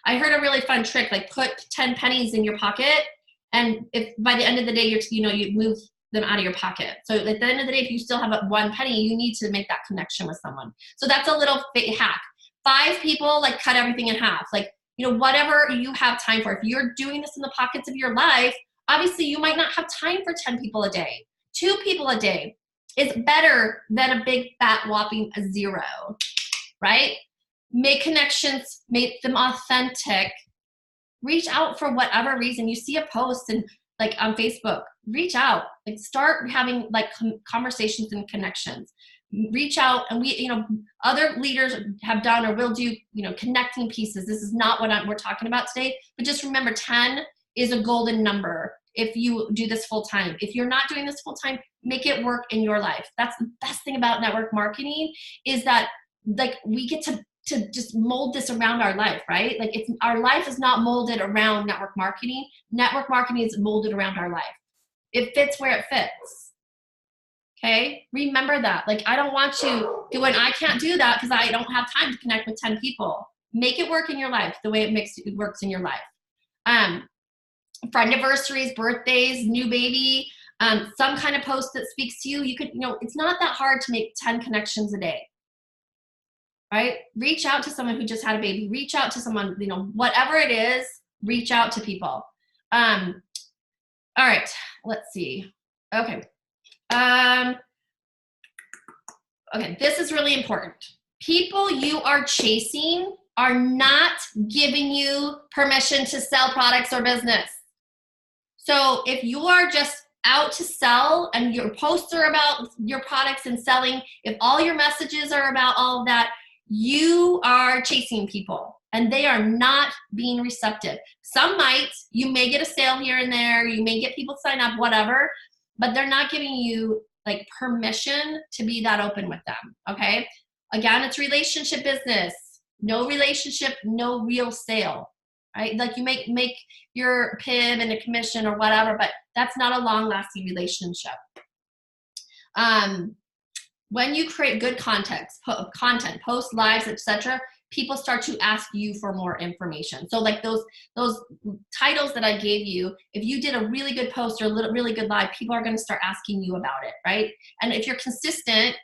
I heard a really fun trick, like put 10 pennies in your pocket, and if by the end of the day you move them out of your pocket. So at the end of the day, if you still have one penny, you need to make that connection with someone. So that's a little hack. 5 people, like cut everything in half. Like, whatever you have time for. If you're doing this in the pockets of your life, obviously you might not have time for 10 people a day. 2 people a day is better than a big fat whopping 0, right? Make connections, make them authentic. Reach out for whatever reason. You see a post and like on Facebook, reach out, like start having like conversations and connections. Reach out, and we, other leaders have done or will do, connecting pieces. This is not what we're talking about today, but just remember 10 is a golden number if you do this full time. If you're not doing this full time, make it work in your life. That's the best thing about network marketing, is that like we get to just mold this around our life, right? Like our life is not molded around network marketing. Network marketing is molded around our life. It fits where it fits. Okay, remember that. Like, I don't want you doing, I can't do that because I don't have time to connect with 10 people. Make it work in your life the way it works in your life. For anniversaries, birthdays, new baby, some kind of post that speaks to you. You could, it's not that hard to make 10 connections a day, right? Reach out to someone who just had a baby. Reach out to someone, whatever it is, reach out to people. All right, let's see. Okay. Okay, this is really important. People you are chasing are not giving you permission to sell products or business. So if you are just out to sell and your posts are about your products and selling, if all your messages are about all of that, you are chasing people and they are not being receptive. Some might, you may get a sale here and there, you may get people sign up, whatever, but they're not giving you like permission to be that open with them, okay? Again, it's relationship business. No relationship, no real sale, right? Like you make your PIB and a commission or whatever, but that's not a long-lasting relationship. When you create good content, posts, lives, etc., people start to ask you for more information. So like those titles that I gave you, if you did a really good post or a really good live, people are going to start asking you about it, right? And if you're consistent,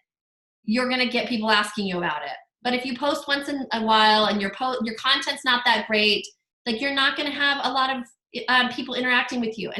you're going to get people asking you about it. But if you post once in a while and your content's not that great, Like you're not going to have a lot of people interacting with you.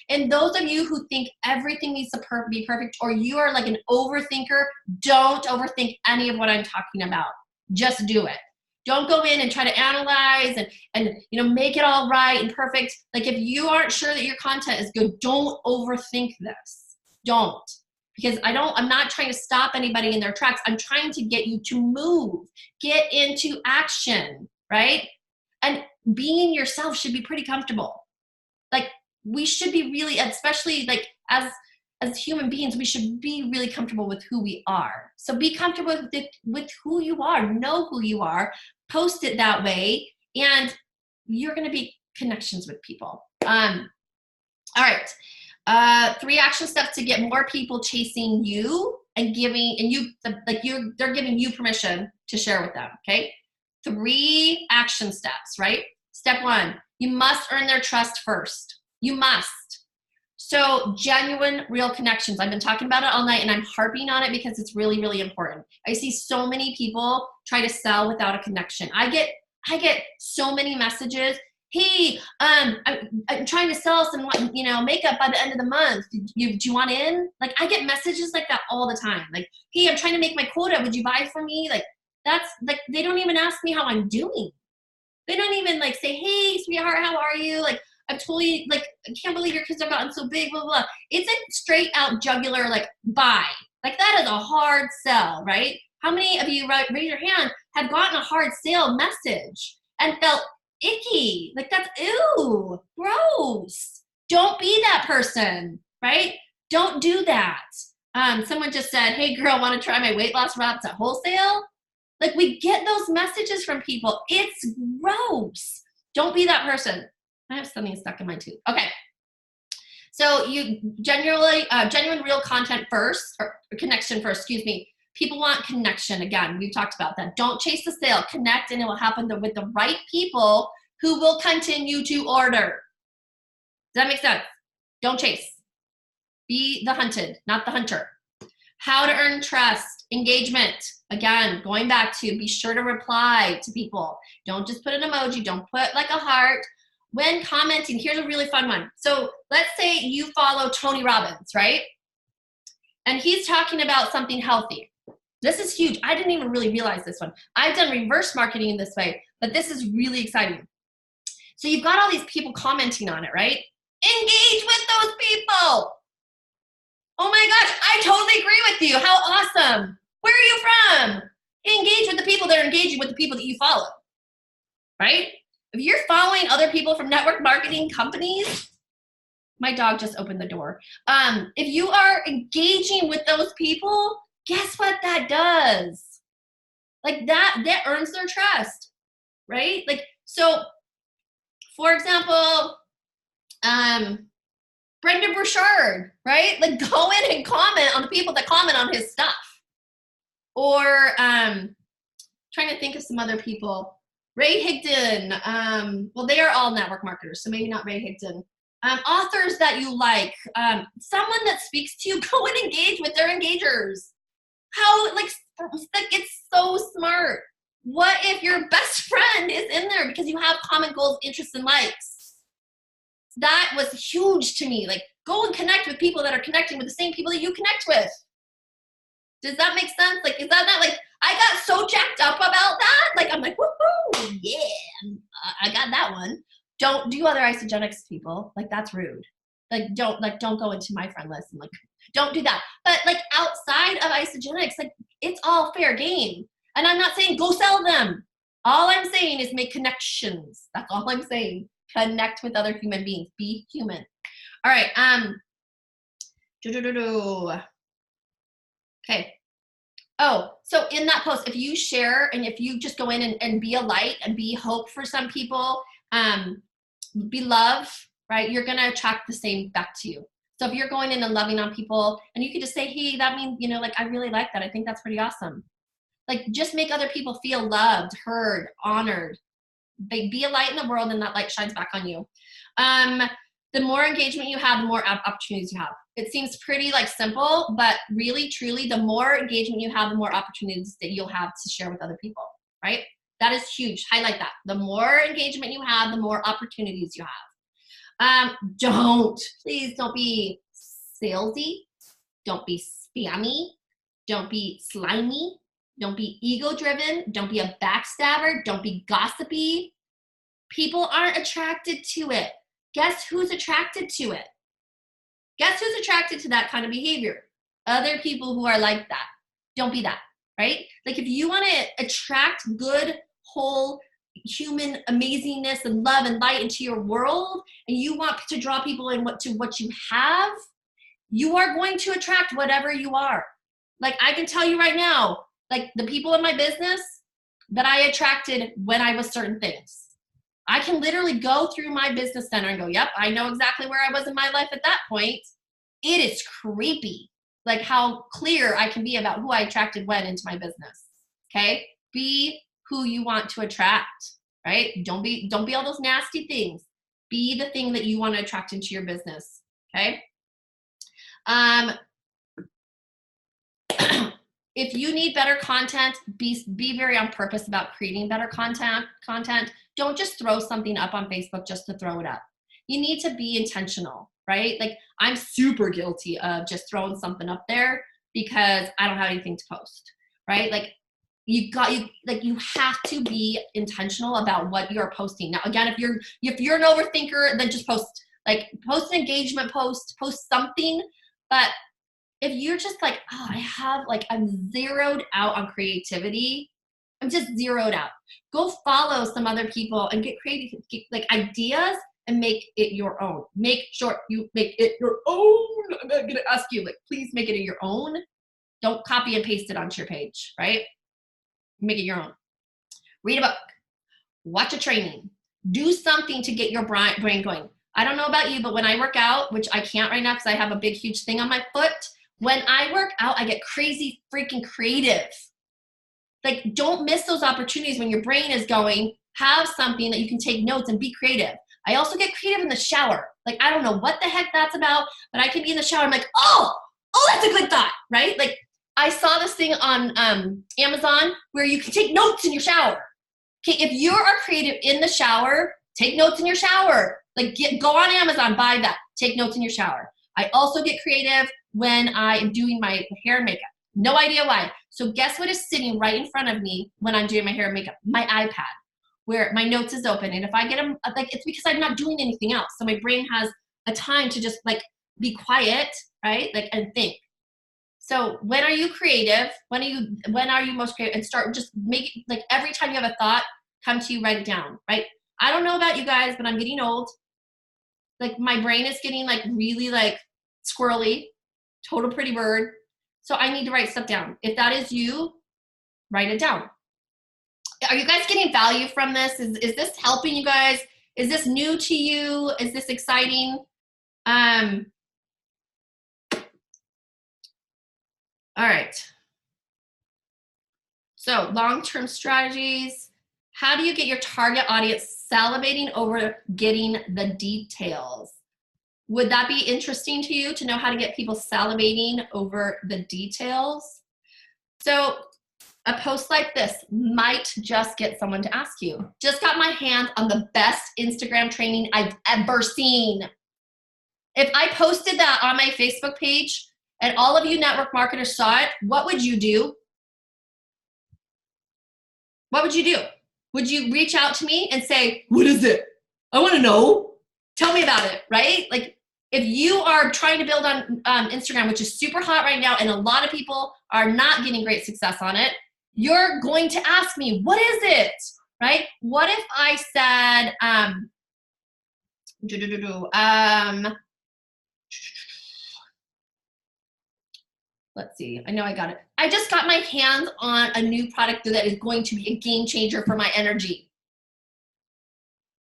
And those of you who think everything needs to be perfect, or you are like an overthinker, don't overthink any of what I'm talking about. Just do it. Don't go in and try to analyze and make it all right and perfect. Like if you aren't sure that your content is good, don't overthink this. Don't. Because I'm not trying to stop anybody in their tracks. I'm trying to get you to move, get into action, right? And being yourself should be pretty comfortable. Like we should be really, especially like as human beings, we should be really comfortable with who we are. So be comfortable with who you are, know who you are, post it that way, and you're going to be connections with people. All right. 3 action steps to get more people chasing you and they're giving you permission to share with them. Okay. 3 action steps, right? Step 1, you must earn their trust first. You must. So genuine, real connections. I've been talking about it all night and I'm harping on it because it's really, really important. I see so many people try to sell without a connection. I get so many messages. Hey, I'm trying to sell some, makeup by the end of the month. Do you want in? Like I get messages like that all the time. Like, hey, I'm trying to make my quota. Would you buy for me? Like that's like, they don't even ask me how I'm doing. They don't even like say, hey, sweetheart, how are you? Like, I'm totally like, I can't believe your kids have gotten so big, blah, blah, blah. It's a straight out jugular, like buy. Like that is a hard sell, right? How many of you, raise your hand, have gotten a hard sale message and felt icky? Like that's, ew, gross. Don't be that person, right? Don't do that. Someone just said, hey girl, want to try my weight loss wraps at wholesale? Like we get those messages from people. It's gross. Don't be that person. I have something stuck in my tooth. Okay. So you genuine real content first, or connection first, excuse me. People want connection. Again, we've talked about that. Don't chase the sale. Connect and it will happen with the right people who will continue to order. Does that make sense? Don't chase. Be the hunted, not the hunter. How to earn trust, engagement. Again, going back to be sure to reply to people. Don't just put an emoji. Don't put like a heart. When commenting, here's a really fun one. So let's say you follow Tony Robbins, right? And he's talking about something healthy. This is huge. I didn't even really realize this one. I've done reverse marketing in this way, but this is really exciting. So you've got all these people commenting on it, right? Engage with those people. Oh my gosh, I totally agree with you. How awesome. Where are you from? Engage with the people that are engaging with the people that you follow, right? If you're following other people from network marketing companies, my dog just opened the door. If you are engaging with those people, guess what that does? Like that earns their trust, right? Like, so for example, Brendan Burchard, right? Like go in and comment on the people that comment on his stuff. Or trying to think of some other people. Ray Higdon, well, they are all network marketers, so maybe not Ray Higdon. Authors that you like, someone that speaks to you, go and engage with their engagers. How, like it's so smart. What if your best friend is in there because you have common goals, interests, and likes? That was huge to me. Like, go and connect with people that are connecting with the same people that you connect with. Does that make sense? Like, is that not like, I got so jacked up about that. Like, I'm like, woohoo, yeah, I got that one. Don't do other isogenics, people. Like, that's rude. Like, don't go into my friend list and like, don't do that. But like outside of isogenics, like it's all fair game. And I'm not saying go sell them. All I'm saying is make connections. That's all I'm saying. Connect with other human beings. Be human. All right. Okay. Oh, so in that post, if you share and if you just go in and be a light and be hope for some people, be love, right? You're going to attract the same back to you. So if you're going in and loving on people and you can just say, hey, that means, like, I really like that. I think that's pretty awesome. Like, just make other people feel loved, heard, honored. Be a light in the world and that light shines back on you. The more engagement you have, the more opportunities you have. It seems pretty like simple, but really, truly, the more engagement you have, the more opportunities that you'll have to share with other people, right? That is huge. Highlight that. The more engagement you have, the more opportunities you have. Please don't be salesy. Don't be spammy. Don't be slimy. Don't be ego-driven. Don't be a backstabber. Don't be gossipy. People aren't attracted to it. Guess who's attracted to it? Guess who's attracted to that kind of behavior? Other people who are like that. Don't be that, right? Like if you want to attract good, whole, human amazingness and love and light into your world, and you want to draw people in what you have, you are going to attract whatever you are. Like I can tell you right now, like the people in my business that I attracted when I was certain things. I can literally go through my business center and go, yep, I know exactly where I was in my life at that point. It is creepy, like how clear I can be about who I attracted when into my business. Okay? Be who you want to attract, right? Don't be all those nasty things. Be the thing that you want to attract into your business. Okay? If you need better content, be very on purpose about creating better content. Don't just throw something up on Facebook just to throw it up. You need to be intentional, right? Like I'm super guilty of just throwing something up there because I don't have anything to post, right? Like you have to be intentional about what you're posting. Now, again, if you're an overthinker, then just post an engagement post something. But if you're just like, I'm zeroed out on creativity, I'm just zeroed out. Go follow some other people and get creative, get ideas and make it your own. Make sure you make it your own. I'm going to ask you, please make it your own. Don't copy and paste it onto your page, right? Make it your own. Read a book. Watch a training. Do something to get your brain going. I don't know about you, but when I work out, which I can't right now because I have a big, huge thing on my foot, when I work out, I get crazy freaking creative. Like, don't miss those opportunities when your brain is going. Have something that you can take notes and be creative. I also get creative in the shower. Like, I don't know what the heck that's about, but I can be in the shower. I'm like, oh, that's a good thought, right? Like, I saw this thing on Amazon where you can take notes in your shower. Okay, if you are creative in the shower, take notes in your shower. Go on Amazon, buy that. Take notes in your shower. I also get creative when I am doing my hair and makeup. No idea why. So guess what is sitting right in front of me when I'm doing my hair and makeup? My iPad, where my notes is open. And if I get them, it's because I'm not doing anything else. So my brain has a time to just be quiet, right? And think. So when are you creative? When are you most creative? And start just making, every time you have a thought come to you, write it down, right? I don't know about you guys, but I'm getting old. My brain is getting really squirrely, total pretty bird. So I need to write stuff down. If that is you, write it down. Are you guys getting value from this? Is this helping you guys? Is this new to you? Is this exciting? All right. So long-term strategies. How do you get your target audience salivating over getting the details? Would that be interesting to you to know how to get people salivating over the details? So a post like this might just get someone to ask you. Just got my hands on the best Instagram training I've ever seen. If I posted that on my Facebook page and all of you network marketers saw it, what would you do? What would you do? Would you reach out to me and say, what is it? I want to know. Tell me about it, right? If you are trying to build on Instagram, which is super hot right now, and a lot of people are not getting great success on it, you're going to ask me, what is it, right? What if I said, let's see, I know I got it. I just got my hands on a new product that is going to be a game changer for my energy.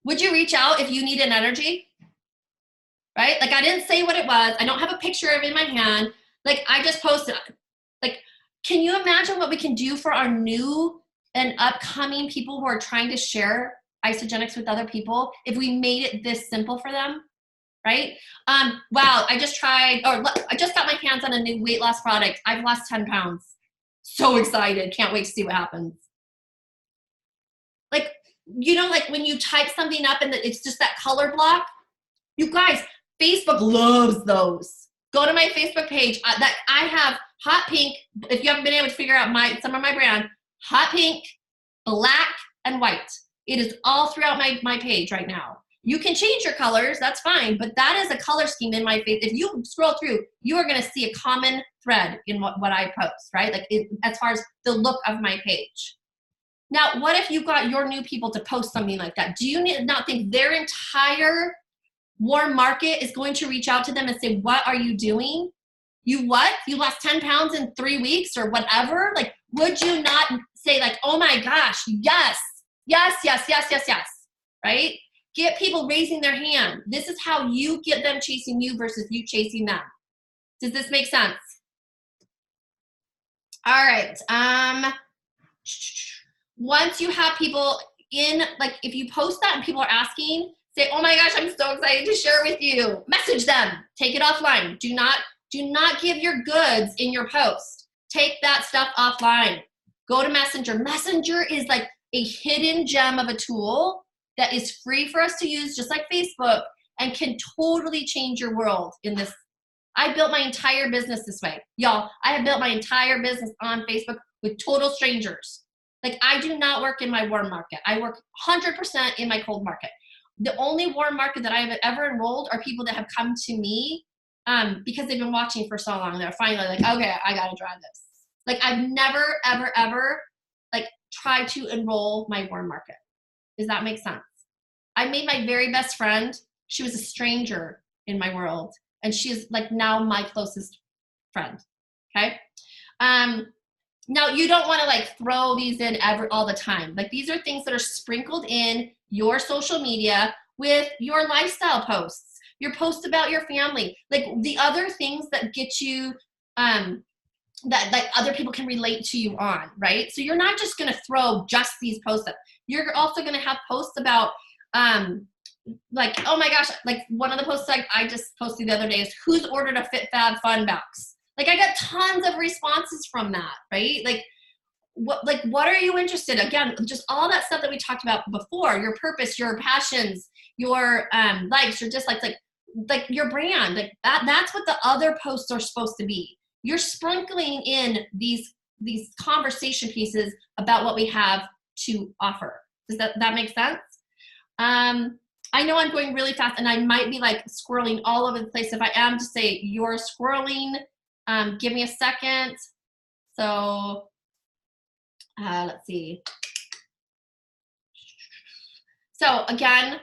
Would you reach out if you need an energy? Right? I didn't say what it was. I don't have a picture of it in my hand. I just posted. Can you imagine what we can do for our new and upcoming people who are trying to share Isogenics with other people if we made it this simple for them? Right? Wow, I just got my hands on a new weight loss product. I've lost 10 pounds. So excited. Can't wait to see what happens. you know, like when you type something up and it's just that color block, you guys, Facebook loves those. Go to my Facebook page. That I have hot pink. If you haven't been able to figure out some of my brand, hot pink, black, and white. It is all throughout my page right now. You can change your colors, that's fine, but that is a color scheme in my face. If you scroll through, you are going to see a common thread in what I post, right? Like as far as the look of my page. Now, what if you got your new people to post something like that? Do you not think their entire warm market is going to reach out to them and say, what are you doing? You what? You lost 10 pounds in 3 weeks or whatever? Like, would you not say like, oh my gosh, yes, yes, yes, yes, yes, yes, right? Get people raising their hand. This is how you get them chasing you versus you chasing them. Does this make sense? All right. Once you have people in, like if you post that and people are asking, say, oh my gosh, I'm so excited to share with you. Message them. Take it offline. Do not give your goods in your post. Take that stuff offline. Go to Messenger. Messenger is like a hidden gem of a tool that is free for us to use, just like Facebook, and can totally change your world in this. I built my entire business this way. Y'all, I have built my entire business on Facebook with total strangers. Like, I do not work in my warm market. I work 100% in my cold market. The only warm market that I have ever enrolled are people that have come to me because they've been watching for so long. They're finally like, okay, I got to try this. Like, I've never, ever, ever, like, tried to enroll my warm market. Does that make sense? I made my very best friend. She was a stranger in my world, and she is like now my closest friend. Okay. Now you don't want to like throw these in all the time. Like, these are things that are sprinkled in your social media with your lifestyle posts, your posts about your family, like the other things that get you, that like other people can relate to you on, right? So you're not just going to throw just these posts up. You're also going to have posts about, like, oh my gosh, like one of the posts I just posted the other day is who's ordered a Fit Fab Fun box. Like, I got tons of responses from that, right? Like what are you interested in? Again, just all that stuff that we talked about before, your purpose, your passions, your likes, your dislikes, like your brand, like that's what the other posts are supposed to be. You're sprinkling in these conversation pieces about what we have to offer. Does that make sense? I know I'm going really fast and I might be like squirreling all over the place. If I am, just say you're squirreling. Give me a second. So let's see. So again,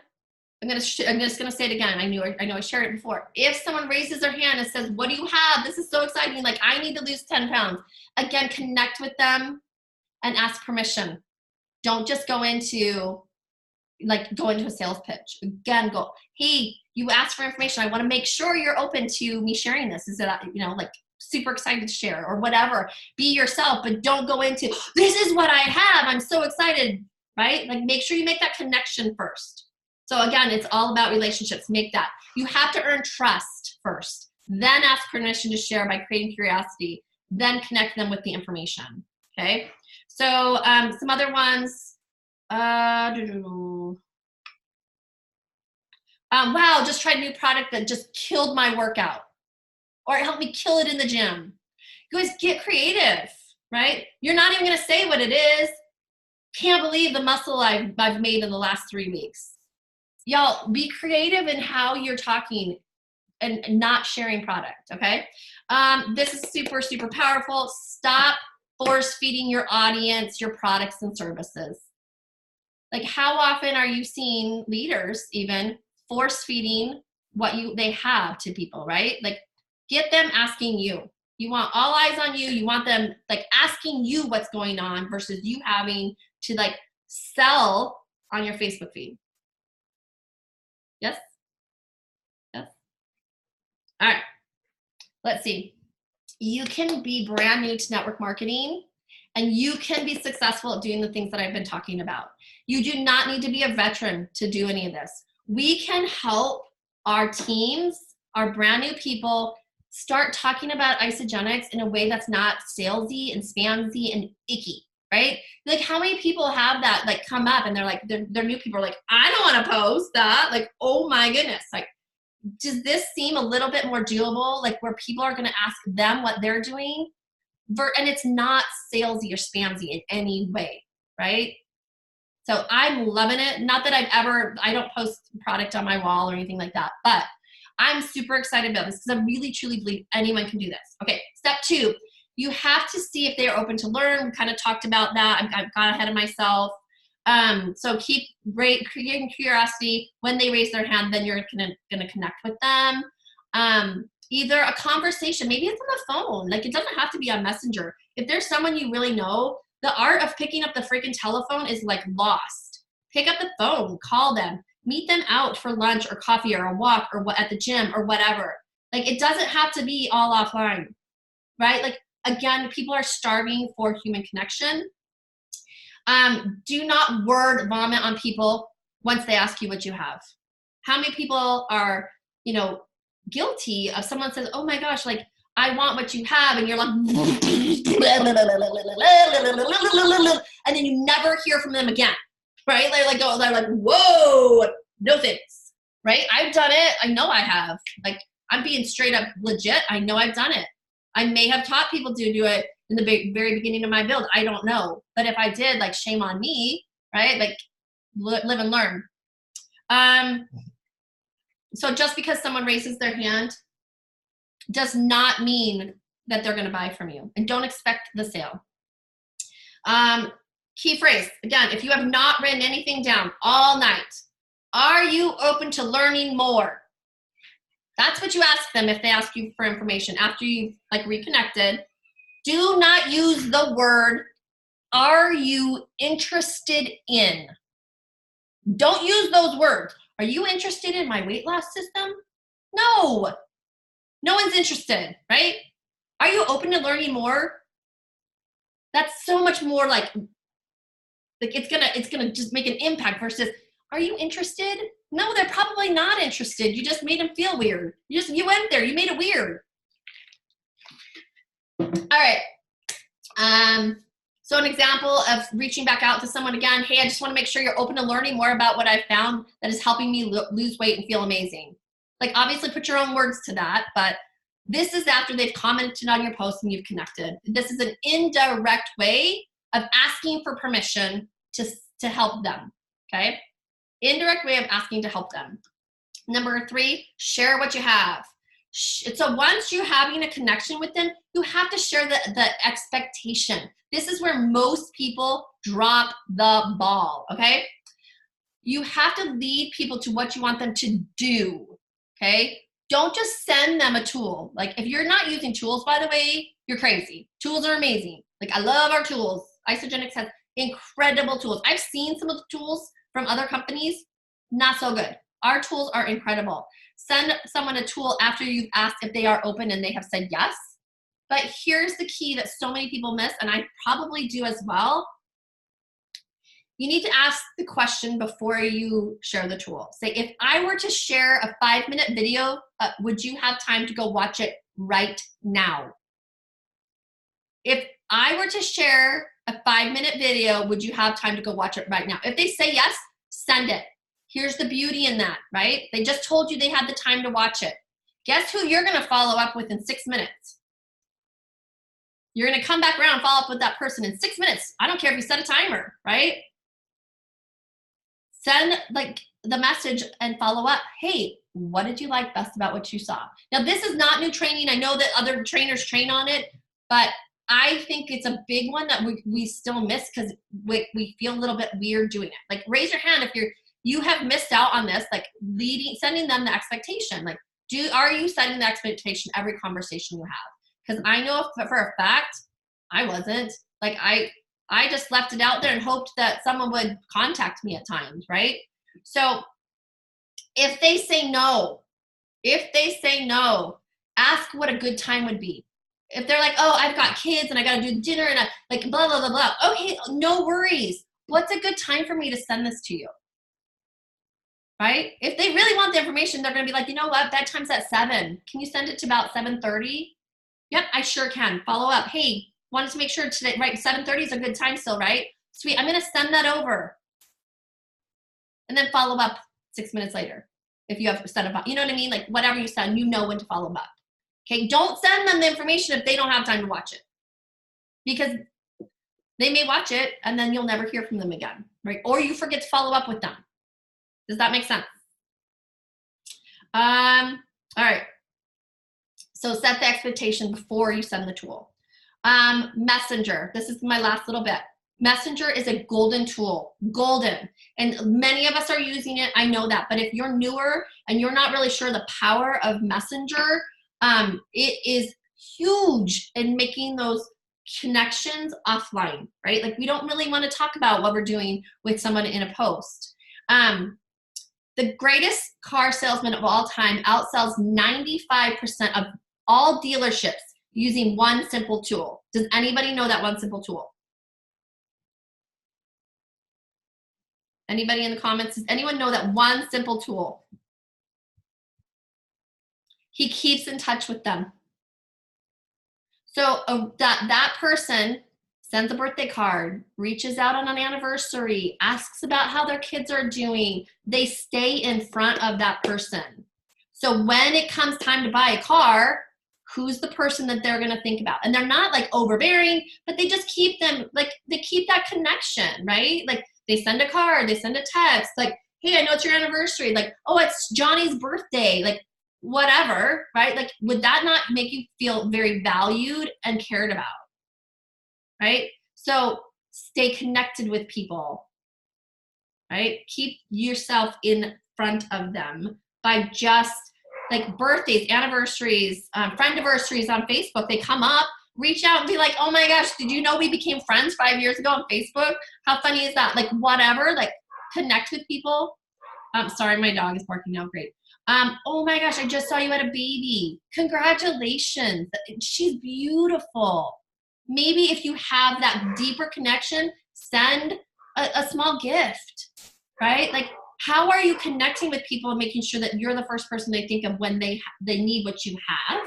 I'm just gonna say it again. I know I shared it before. If someone raises their hand and says, "What do you have? This is so exciting! Like, I need to lose 10 pounds." Again, connect with them and ask permission. Don't just go into a sales pitch. Again, go, hey, you asked for information. I want to make sure you're open to me sharing this. Is it, like super excited to share or whatever. Be yourself, but don't go into, this is what I have. I'm so excited, right? Like, make sure you make that connection first. So again, it's all about relationships. Make that. You have to earn trust first, then ask permission to share by creating curiosity, then connect them with the information. Okay. So some other ones. Wow, just tried a new product that just killed my workout, or it helped me kill it in the gym. You guys, get creative, right? You're not even going to say what it is. Can't believe the muscle I've made in the last 3 weeks. Y'all, be creative in how you're talking and not sharing product, okay? This is super, super powerful. Stop force feeding your audience your products and services. Like, how often are you seeing leaders even force feeding what they have to people, right? Like, get them asking you. You want all eyes on you. You want them like asking you what's going on versus you having to like sell on your Facebook feed. Yes? Yes? All right. Let's see. You can be brand new to network marketing and you can be successful at doing the things that I've been talking about. You do not need to be a veteran to do any of this. We can help our teams, our brand new people, start talking about isogenics in a way that's not salesy and spamsy and icky, right? Like how many people have that like come up and they're like, they're new people are like, I don't want to post that. Like, oh my goodness. Like, does this seem a little bit more doable? Like where people are going to ask them what they're doing? And it's not salesy or spamsy in any way, right? So I'm loving it. Not that I don't post product on my wall or anything like that, but I'm super excited about this because I really truly believe anyone can do this. Okay, step 2, you have to see if they are open to learn. We kind of talked about that. I've got ahead of myself. So keep creating curiosity. When they raise their hand, then you're gonna connect with them. Either a conversation, maybe it's on the phone. Like it doesn't have to be on Messenger. If there's someone you really know, the art of picking up the freaking telephone is like lost. Pick up the phone, call them, meet them out for lunch or coffee or a walk or what at the gym or whatever. Like it doesn't have to be all offline, right? Like again, people are starving for human connection. Do not word vomit on people once they ask you what you have. How many people are, guilty of someone says, oh my gosh, like I want what you have, and you're like, and then you never hear from them again, right? They're like, whoa, no thanks, right? I've done it. I know I have. Like I'm being straight up legit. I know I've done it. I may have taught people to do it in the very beginning of my build. I don't know. But if I did, like shame on me, right? Like live and learn. So just because someone raises their hand does not mean that they're going to buy from you. And don't expect the sale. Key phrase, again, if you have not written anything down all night, are you open to learning more? That's what you ask them if they ask you for information after you've like reconnected. Do not use the word, are you interested in? Don't use those words. Are you interested in my weight loss system? No. No one's interested, right? Are you open to learning more? That's so much more like it's gonna just make an impact versus, are you interested? No, they're probably not interested. You just made them feel weird. You went there, you made it weird. All right. So an example of reaching back out to someone again, hey, I just want to make sure you're open to learning more about what I've found that is helping me lose weight and feel amazing. Like obviously put your own words to that, but this is after they've commented on your post and you've connected. This is an indirect way of asking for permission to help them, okay? Indirect way of asking to help them. Number 3, share what you have. So once you're having a connection with them, you have to share the expectation. This is where most people drop the ball, okay? You have to lead people to what you want them to do, okay? Don't just send them a tool. Like if you're not using tools, by the way, you're crazy. Tools are amazing. Like I love our tools. Isogenics has incredible tools. I've seen some of the tools from other companies, not so good. Our tools are incredible. Send someone a tool after you've asked if they are open and they have said yes. But here's the key that so many people miss, and I probably do as well. You need to ask the question before you share the tool. Say, if I were to share a 5-minute video, would you have time to go watch it right now? If I were to share a 5-minute video, would you have time to go watch it right now? If they say yes, send it. Here's the beauty in that, right? They just told you they had the time to watch it. Guess who you're going to follow up with in 6 minutes? You're going to come back around and follow up with that person in 6 minutes. I don't care if you set a timer, right? Send like the message and follow up. Hey, what did you like best about what you saw? Now, this is not new training. I know that other trainers train on it, but I think it's a big one that we still miss because we feel a little bit weird doing it. Like raise your hand if you have missed out on this, like sending them the expectation. Like, are you setting the expectation every conversation you have? Because I know for a fact, I wasn't. Like I just left it out there and hoped that someone would contact me at times, right? So if they say no, ask what a good time would be. If they're like, oh, I've got kids and I got to do dinner and like blah, blah, blah, blah. Okay, no worries. What's a good time for me to send this to you? Right? If they really want the information, they're going to be like, you know what? Bedtime's at 7. Can you send it to about 7:30? Yep, I sure can. Follow up. Hey, wanted to make sure today, right? 7:30 is a good time still, right? Sweet. I'm going to send that over. And then follow up 6 minutes later. If you have set up, you know what I mean? Like whatever you send, you know when to follow up. Okay. Don't send them the information if they don't have time to watch it, because they may watch it and then you'll never hear from them again, right? Or you forget to follow up with them. Does that make sense? All right. So set the expectation before you send the tool. Messenger. This is my last little bit. Messenger is a golden tool, golden. And many of us are using it. I know that. But if you're newer and you're not really sure the power of Messenger, it is huge in making those connections offline, right? Like we don't really want to talk about what we're doing with someone in a post. The greatest car salesman of all time outsells 95% of all dealerships using one simple tool. Does anybody know that one simple tool? Anybody in the comments? Does anyone know that one simple tool? He keeps in touch with them. So that person sends a birthday card, reaches out on an anniversary, asks about how their kids are doing. They stay in front of that person. So when it comes time to buy a car, who's the person that they're going to think about? And they're not like overbearing, but they just keep them, like they keep that connection, right? Like they send a card, they send a text, like, hey, I know it's your anniversary. Like, oh, it's Johnny's birthday. Like, whatever, right? Like, would that not make you feel very valued and cared about, right? So stay connected with people, right? Keep yourself in front of them by just like birthdays, anniversaries, friendiversaries on Facebook. They come up, reach out and be like, oh my gosh, did you know we became friends 5 years ago on Facebook? How funny is that? Like, whatever, like connect with people. Sorry, my dog is barking now. Great. Oh my gosh, I just saw you had a baby. Congratulations. She's beautiful. Maybe if you have that deeper connection, send a small gift, right? Like, how are you connecting with people and making sure that you're the first person they think of when they need what you have?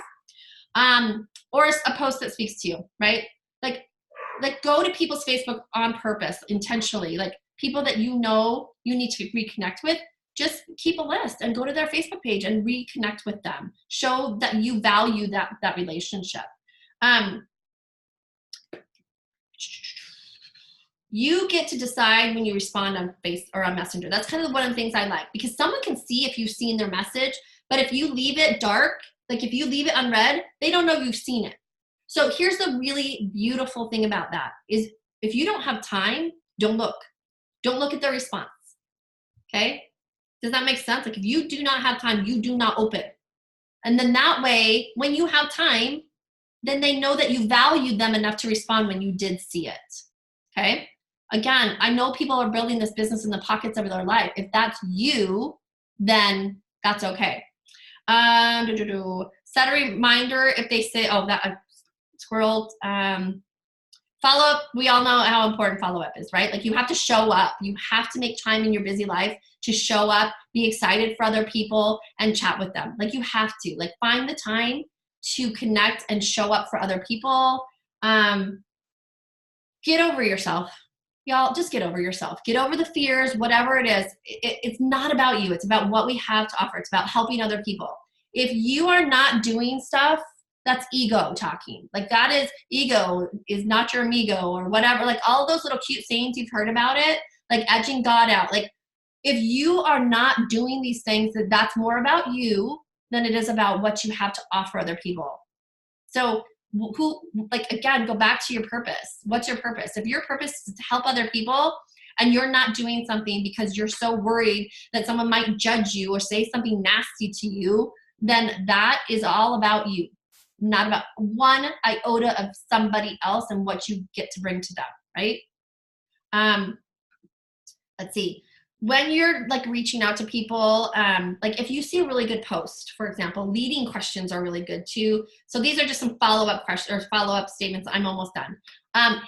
Or a post that speaks to you, right? Like go to people's Facebook on purpose, intentionally. Like people that you know you need to reconnect with, just keep a list and go to their Facebook page and reconnect with them. Show that you value that relationship. You get to decide when you respond on Facebook or on Messenger. That's kind of one of the things I like, because someone can see if you've seen their message, but if you leave it dark, like if you leave it unread, they don't know you've seen it. So here's the really beautiful thing about that is if you don't have time, don't look. Don't look at the response. Okay? Does that make sense? Like if you do not have time, you do not open. And then that way, when you have time, then they know that you valued them enough to respond when you did see it. Okay? Again, I know people are building this business in the pockets of their life. If that's you, then that's okay. Set a reminder if they say, oh, that I squirreled. Follow-up, we all know how important follow-up is, right? Like you have to show up. You have to make time in your busy life to show up, be excited for other people, and chat with them. Like you have to. Like find the time to connect and show up for other people. Get over yourself. Y'all, just get over yourself. Get over the fears, whatever it is. It's not about you. It's about what we have to offer. It's about helping other people. If you are not doing stuff, that's ego talking. Like that is ego is not your amigo or whatever. Like all those little cute sayings you've heard about it, like edging God out. Like if you are not doing these things, that's more about you than it is about what you have to offer other people. So again, go back to your purpose. What's your purpose? If your purpose is to help other people and you're not doing something because you're so worried that someone might judge you or say something nasty to you, then that is all about you, not about one iota of somebody else and what you get to bring to them, right? Let's see. When you're like reaching out to people, like if you see a really good post, for example, leading questions are really good too. So these are just some follow-up questions or follow-up statements. I'm almost done.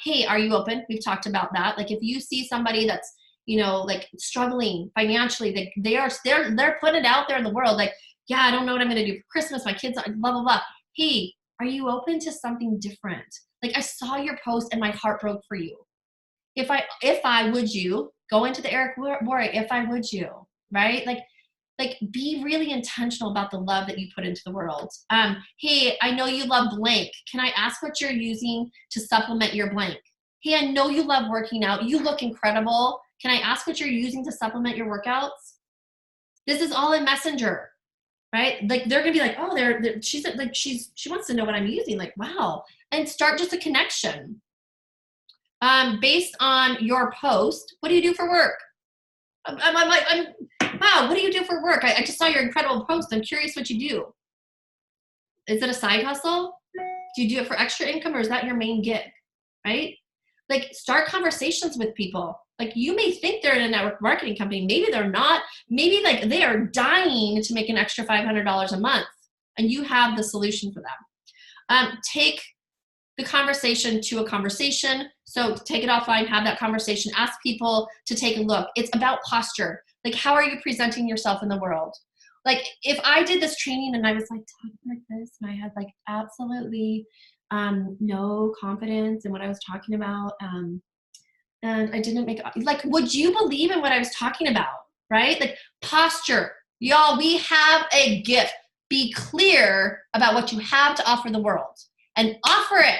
Hey, are you open? We've talked about that. Like if you see somebody that's, like struggling financially, they're putting it out there in the world. Like, yeah, I don't know what I'm going to do for Christmas. My kids are blah, blah, blah. Hey, Are you open to something different? Like, I saw your post and my heart broke for you. If I would you go into the Eric Worre, if I would you, right? Like be really intentional about the love that you put into the world. Hey, I know you love blank. Can I ask what you're using to supplement your blank? Hey, I know you love working out. You look incredible. Can I ask what you're using to supplement your workouts? This is all in Messenger, right? Like they're gonna be like, oh, she wants to know what I'm using. Like, wow, and start just a connection. Based on your post, what do you do for work? Wow, what do you do for work? I just saw your incredible post. I'm curious what you do. Is it a side hustle? Do you do it for extra income, or is that your main gig, right? Like, start conversations with people. Like, you may think they're in a network marketing company. Maybe they're not. Maybe like they are dying to make an extra $500 a month, and you have the solution for them. Take the conversation to a conversation. So take it offline, have that conversation, ask people to take a look. It's about posture. Like, how are you presenting yourself in the world? Like, if I did this training and I was like talking like this and I had like absolutely no confidence in what I was talking about, and I didn't make it, like, would you believe in what I was talking about, right? Like, posture. Y'all, we have a gift. Be clear about what you have to offer the world and offer it.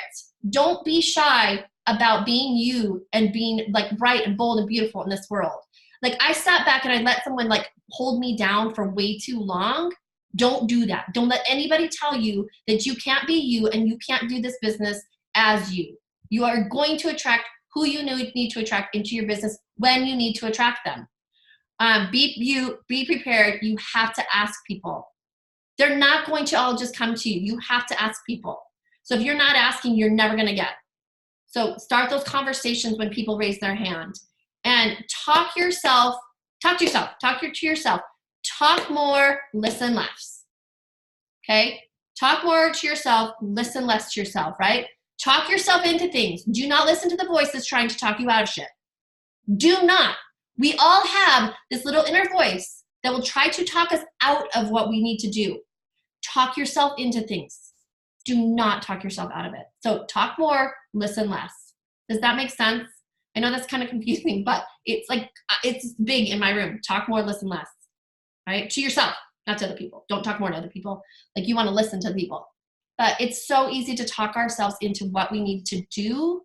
Don't be shy about being you and being like bright and bold and beautiful in this world. Like, I sat back and I let someone like hold me down for way too long. Don't do that. Don't let anybody tell you that you can't be you and you can't do this business as you. You are going to attract who you need to attract into your business when you need to attract them. Be prepared. You have to ask people. They're not going to all just come to you. You have to ask people. So if you're not asking, you're never going to get. So start those conversations when people raise their hand, and talk to yourself. Talk more, listen less. Okay? Talk more to yourself, listen less to yourself, right? Talk yourself into things. Do not listen to the voice that's trying to talk you out of shit. Do not. We all have this little inner voice that will try to talk us out of what we need to do. Talk yourself into things. Do not talk yourself out of it. So talk more, listen less. Does that make sense? I know that's kind of confusing, but it's like, it's big in my room. Talk more, listen less, right? To yourself, not to other people. Don't talk more to other people. Like, you want to listen to people. But it's so easy to talk ourselves into what we need to do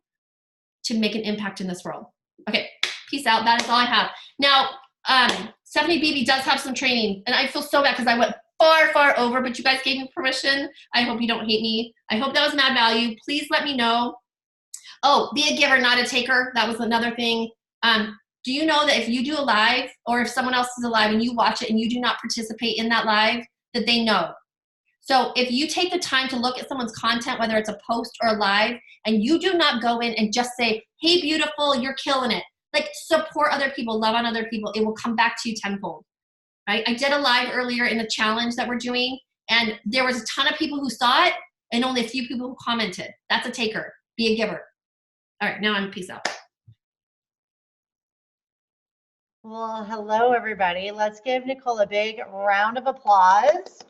to make an impact in this world. Okay, peace out. That is all I have. Now, Stephanie Beebe does have some training, and I feel so bad because I went far over, but you guys gave me permission. I hope you don't hate me. I hope that was mad value. Please let me know. Oh, be a giver, not a taker. That was another thing. Do you know that if you do a live, or if someone else is alive and you watch it and you do not participate in that live, that they know? So if you take the time to look at someone's content, whether it's a post or a live, and you do not go in and just say, hey, beautiful, you're killing it. Like, support other people, love on other people. It will come back to you tenfold, right? I did a live earlier in the challenge that we're doing, and there was a ton of people who saw it and only a few people who commented. That's a taker. Be a giver. All right, now I'm peace out. Well, hello, everybody. Let's give Nicole a big round of applause.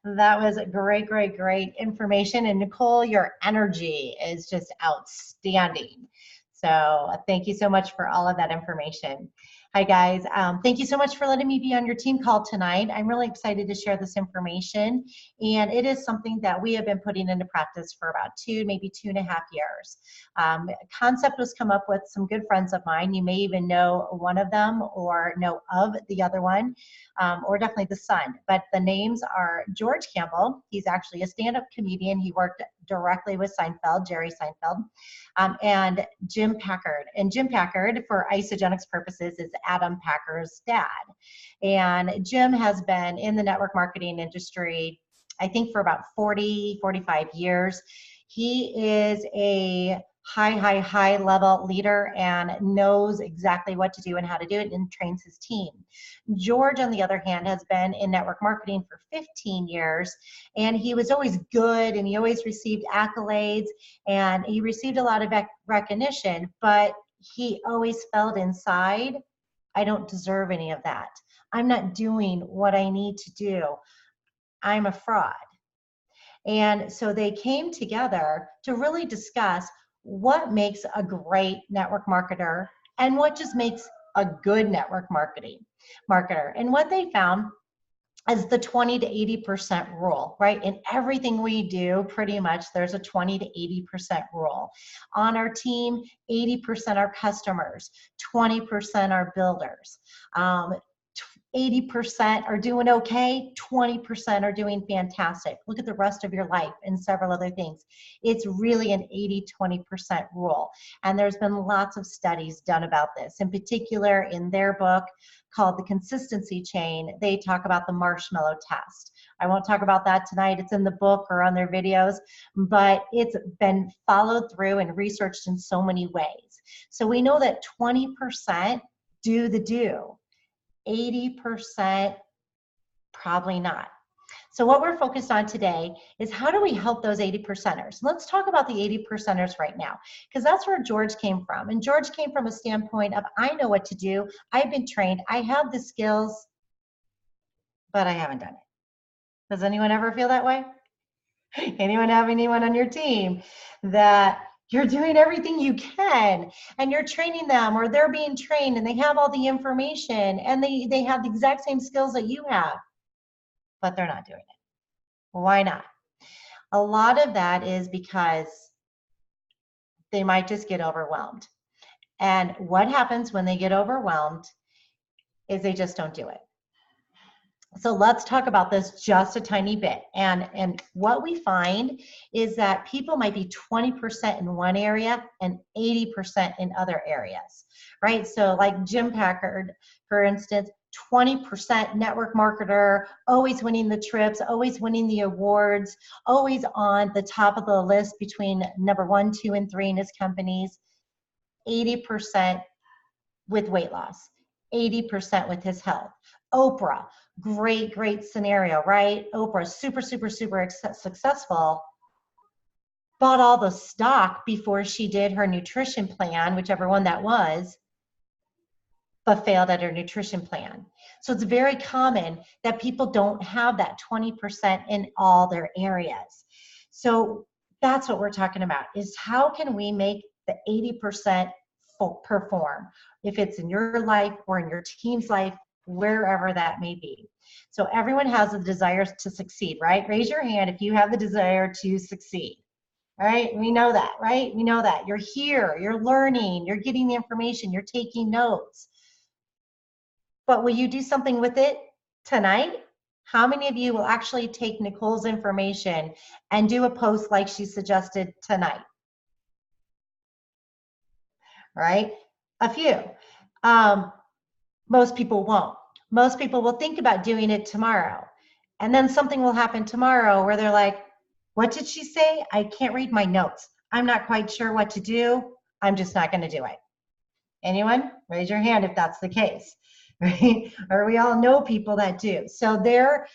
That was great information. And Nicole, your energy is just outstanding. So thank you so much for all of that information. Hi, guys. Thank you so much for letting me be on your team call tonight. I'm really excited to share this information. And it is something that we have been putting into practice for about maybe 2.5 years. Concept was come up with some good friends of mine. You may even know one of them or know of the other one, or definitely the son. But the names are George Campbell. He's actually a stand-up comedian. He worked directly with Seinfeld, Jerry Seinfeld, and Jim Packard. And Jim Packard, for isogenics purposes, is Adam Packer's dad. And Jim has been in the network marketing industry, I think, for about 45 years. He is a high level leader and knows exactly what to do and how to do it, and trains his team. George, on the other hand, has been in network marketing for 15 years, and he was always good, and he always received accolades, and he received a lot of recognition, but he always felt inside, I don't deserve any of that. I'm not doing what I need to do. I'm a fraud. And so they came together to really discuss what makes a great network marketer and what just makes a good network marketer. And what they found is the 20 to 80% rule, right? In everything we do, pretty much there's a 20 to 80% rule. On our team, 80% are customers, 20% are builders. 80% are doing okay, 20% are doing fantastic. Look at the rest of your life and several other things. It's really an 80-20% rule. And there's been lots of studies done about this. In particular, in their book called The Consistency Chain, they talk about the marshmallow test. I won't talk about that tonight. It's in the book or on their videos, but it's been followed through and researched in so many ways. So we know that 20% do the do. 80% probably not. So what we're focused on today is how do we help those 80%ers? Let's talk about the 80%ers right now, because that's where George came from. And George came from a standpoint of, I know what to do. I've been trained. I have the skills, but I haven't done it. Does anyone ever feel that way? Anyone have anyone on your team that you're doing everything you can and you're training them, or they're being trained and they have all the information and they have the exact same skills that you have, but they're not doing it? Why not? A lot of that is because they might just get overwhelmed. And what happens when they get overwhelmed is they just don't do it. So let's talk about this just a tiny bit. And what we find is that people might be 20% in one area and 80% in other areas, right? So like Jim Packard, for instance, 20% network marketer, always winning the trips, always winning the awards, always on the top of the list between number 1, 2, and 3 in his companies. 80% with weight loss, 80% with his health. Oprah, great scenario, right? Oprah, super successful, bought all the stock before she did her nutrition plan, whichever one that was, but failed at her nutrition plan. So it's very common that people don't have that 20% in all their areas. So that's what we're talking about, is how can we make the 80% perform, if it's in your life or in your team's life, wherever that may be. So everyone has a desire to succeed, right? Raise your hand if you have the desire to succeed. All right, we know that, right? We know that. You're here, you're learning, you're getting the information, you're taking notes. But will you do something with it tonight? How many of you will actually take Nicole's information and do a post like she suggested tonight? All right, a few. Most people won't. Most people will think about doing it tomorrow. And then something will happen tomorrow where they're like, what did she say? I can't read my notes. I'm not quite sure what to do. I'm just not going to do it. Anyone? Raise your hand if that's the case. Right? Or we all know people that do. So their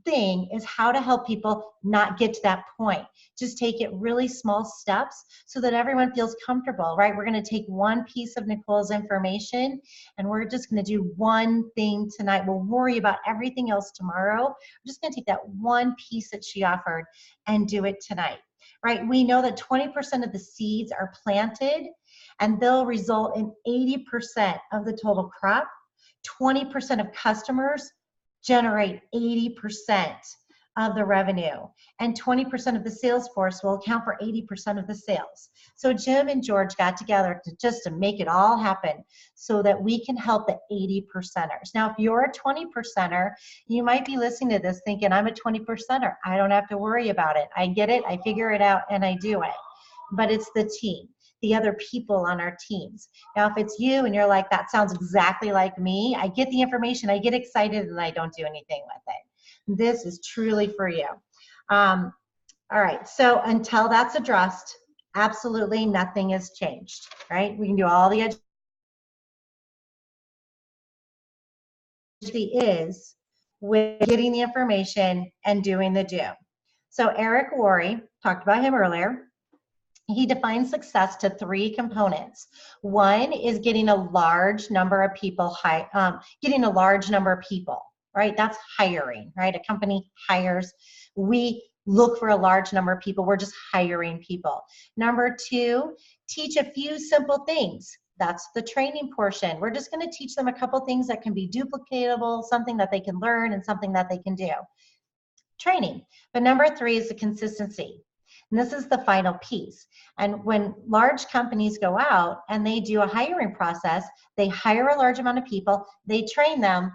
thing is how to help people not get to that point. Just take it really small steps so that everyone feels comfortable, right? We're going to take one piece of Nicole's information and we're just going to do one thing tonight. We'll worry about everything else tomorrow. We're just going to take that one piece that she offered and do it tonight, right? We know that 20% of the seeds are planted and they'll result in 80% of the total crop. 20% of customers generate 80% of the revenue, and 20% of the sales force will account for 80% of the sales. So Jim and George got together to make it all happen so that we can help the 80%ers. Now, if you're a 20%er, you might be listening to this thinking, I'm a 20%er. I don't have to worry about it. I get it, I figure it out, and I do it. But it's the team, the other people on our teams. Now, if it's you and you're like, that sounds exactly like me, I get the information, I get excited, and I don't do anything with it. This is truly for you. All right, so until that's addressed, absolutely nothing has changed, right? We can do all the is with getting the information and doing the do. So Eric Worre, talked about him earlier. He defines success to 3 components. One is getting a large number of people, right? That's hiring, right? A company hires. We look for a large number of people. We're just hiring people. Number 2, teach a few simple things. That's the training portion. We're just going to teach them a couple things that can be duplicatable, something that they can learn, and something that they can do. Training. But number 3 is the consistency. And this is the final piece. And when large companies go out and they do a hiring process, they hire a large amount of people, they train them,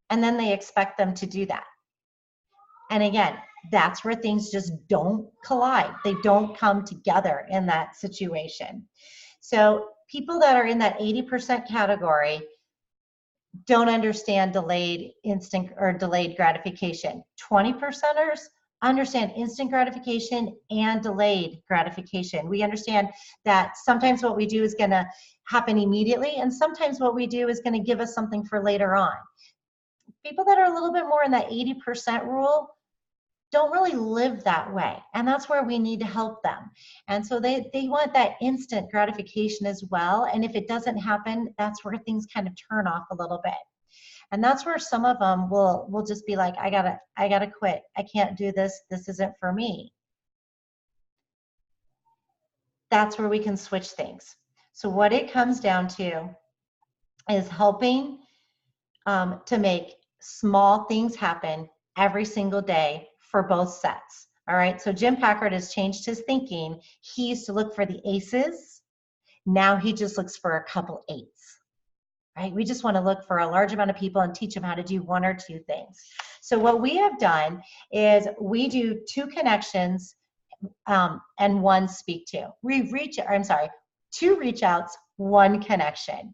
and then they expect them to do that. And again, that's where things just don't collide. They don't come together in that situation. So people that are in that 80% category don't understand delayed instant or delayed gratification. 20%ers understand instant gratification and delayed gratification. We understand that sometimes what we do is going to happen immediately, and sometimes what we do is going to give us something for later on. People that are a little bit more in that 80% rule don't really live that way, and that's where we need to help them. And so they want that instant gratification as well, and if it doesn't happen, that's where things kind of turn off a little bit. And that's where some of them will just be like, I gotta quit. I can't do this. This isn't for me. That's where we can switch things. So what it comes down to is helping to make small things happen every single day for both sets. All right, so Jim Packard has changed his thinking. He used to look for the aces. Now he just looks for a couple eights. Right? We just want to look for a large amount of people and teach them how to do 1 or 2 things. So what we have done is we do 2 connections and 1 speak to. 2 reach outs, 1 connection.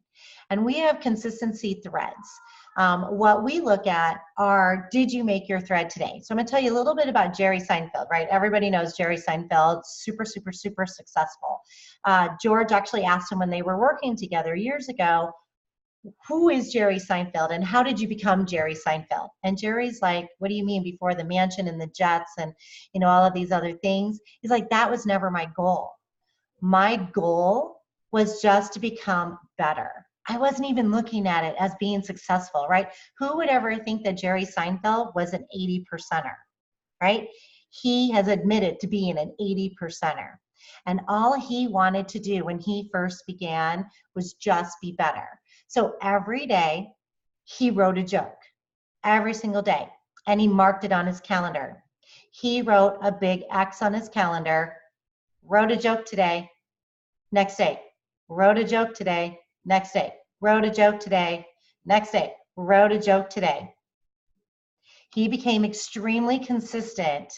And we have consistency threads. What we look at are, did you make your thread today? So I'm going to tell you a little bit about Jerry Seinfeld, right? Everybody knows Jerry Seinfeld, super, super, super successful. George actually asked him when they were working together years ago, who is Jerry Seinfeld and how did you become Jerry Seinfeld? And Jerry's like, what do you mean, before the mansion and the jets and all of these other things? He's like, that was never my goal. My goal was just to become better. I wasn't even looking at it as being successful, right? Who would ever think that Jerry Seinfeld was an 80%er, right? He has admitted to being an 80%er. And all he wanted to do when he first began was just be better. So every day he wrote a joke, every single day, and he marked it on his calendar. He wrote a big X on his calendar, wrote a joke today, next day, wrote a joke today, next day, wrote a joke today, next day, wrote a joke today. He became extremely consistent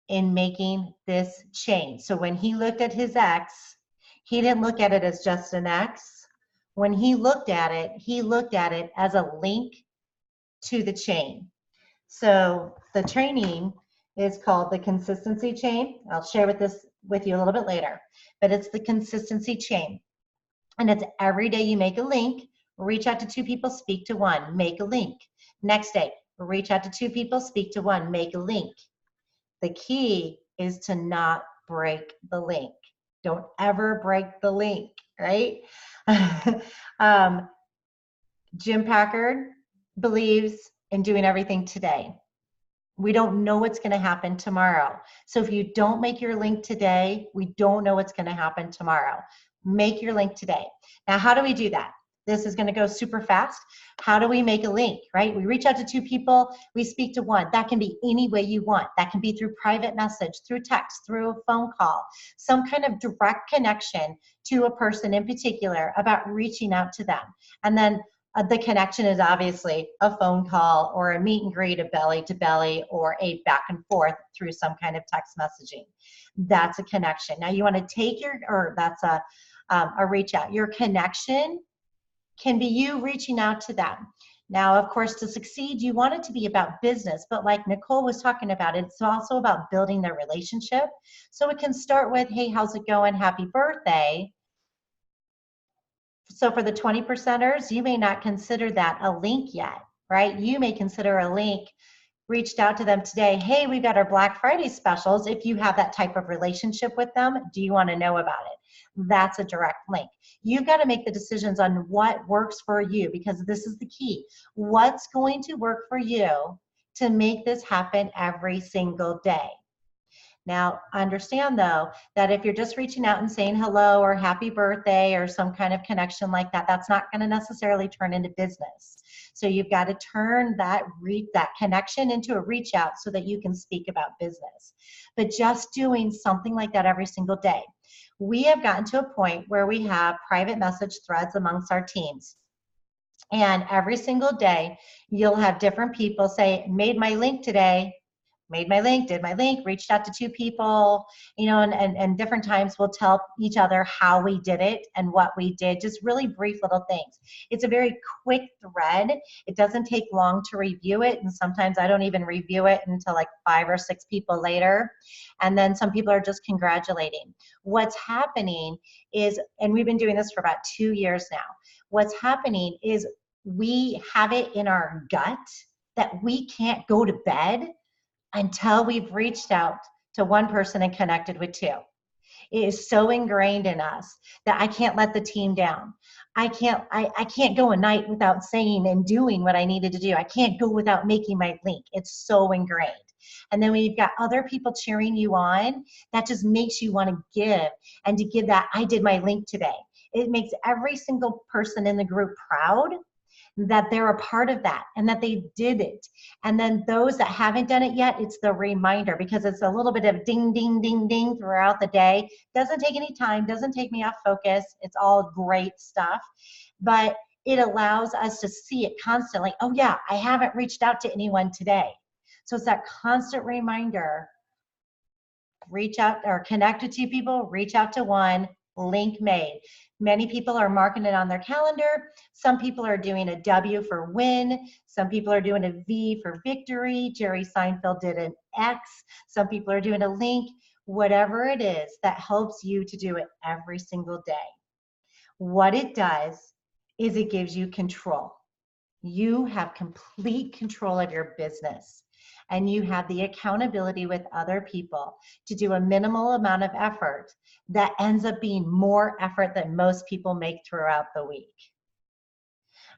in making this change. So when he looked at his X, he didn't look at it as just an X. When he looked at it as a link to the chain. So the training is called the consistency chain. I'll share with you a little bit later, but it's the consistency chain. And it's every day you make a link, reach out to 2 people, speak to 1, make a link. Next day, reach out to 2 people, speak to 1, make a link. The key is to not break the link. Don't ever break the link, right? Jim Packard believes in doing everything today. We don't know what's going to happen tomorrow. So if you don't make your link today, we don't know what's going to happen tomorrow. Make your link today. Now, how do we do that? This is going to go super fast. How do we make a link, right? We reach out to 2 people, we speak to 1. That can be any way you want. That can be through private message, through text, through a phone call, some kind of direct connection to a person in particular about reaching out to them. And then the connection is obviously a phone call or a meet and greet, a belly to belly, or a back and forth through some kind of text messaging. That's a connection. Now you want to take that's a reach out. Your connection can be you reaching out to them. Now, of course, to succeed, you want it to be about business, but like Nicole was talking about, it's also about building their relationship. So it can start with, hey, how's it going? Happy birthday. So for the 20%ers, you may not consider that a link yet, right? You may consider a link, reached out to them today, hey, we've got our Black Friday specials. If you have that type of relationship with them, do you want to know about it? That's a direct link. You've got to make the decisions on what works for you, because this is the key. What's going to work for you to make this happen every single day. Now, understand though, that if you're just reaching out and saying hello or happy birthday or some kind of connection like that, that's not going to necessarily turn into business. So you've got to turn that connection into a reach out so that you can speak about business. But just doing something like that every single day. We have gotten to a point where we have private message threads amongst our teams. And every single day, you'll have different people say, made my link today, made my link, did my link, reached out to 2 people, you know, and different times we'll tell each other how we did it and what we did, just really brief little things. It's a very quick thread. It doesn't take long to review it. And sometimes I don't even review it until like 5 or 6 people later. And then some people are just congratulating. What's happening is, and we've been doing this for about 2 years now, what's happening is we have it in our gut that we can't go to bed until we've reached out to 1 person and connected with 2. It is so ingrained in us that I can't let the team down. I can't go a night without saying and doing what I needed to do. I can't go without making my link. It's so ingrained. And then when you've got other people cheering you on, that just makes you want to give, and to give that, I did my link today. It makes every single person in the group proud that they're a part of that and that they did it. And then those that haven't done it yet, it's the reminder, because it's a little bit of ding, ding, ding, ding throughout the day. Doesn't take any time, doesn't take me off focus. It's all great stuff, but it allows us to see it constantly. Oh yeah, I haven't reached out to anyone today. So it's that constant reminder, reach out or connect with 2 people, reach out to 1, link made. Many people are marking it on their calendar. Some people are doing a W for win. Some people are doing a V for victory. Jerry Seinfeld did an X. Some people are doing a link. Whatever it is that helps you to do it every single day. What it does is it gives you control. You have complete control of your business, and you have the accountability with other people to do a minimal amount of effort that ends up being more effort than most people make throughout the week.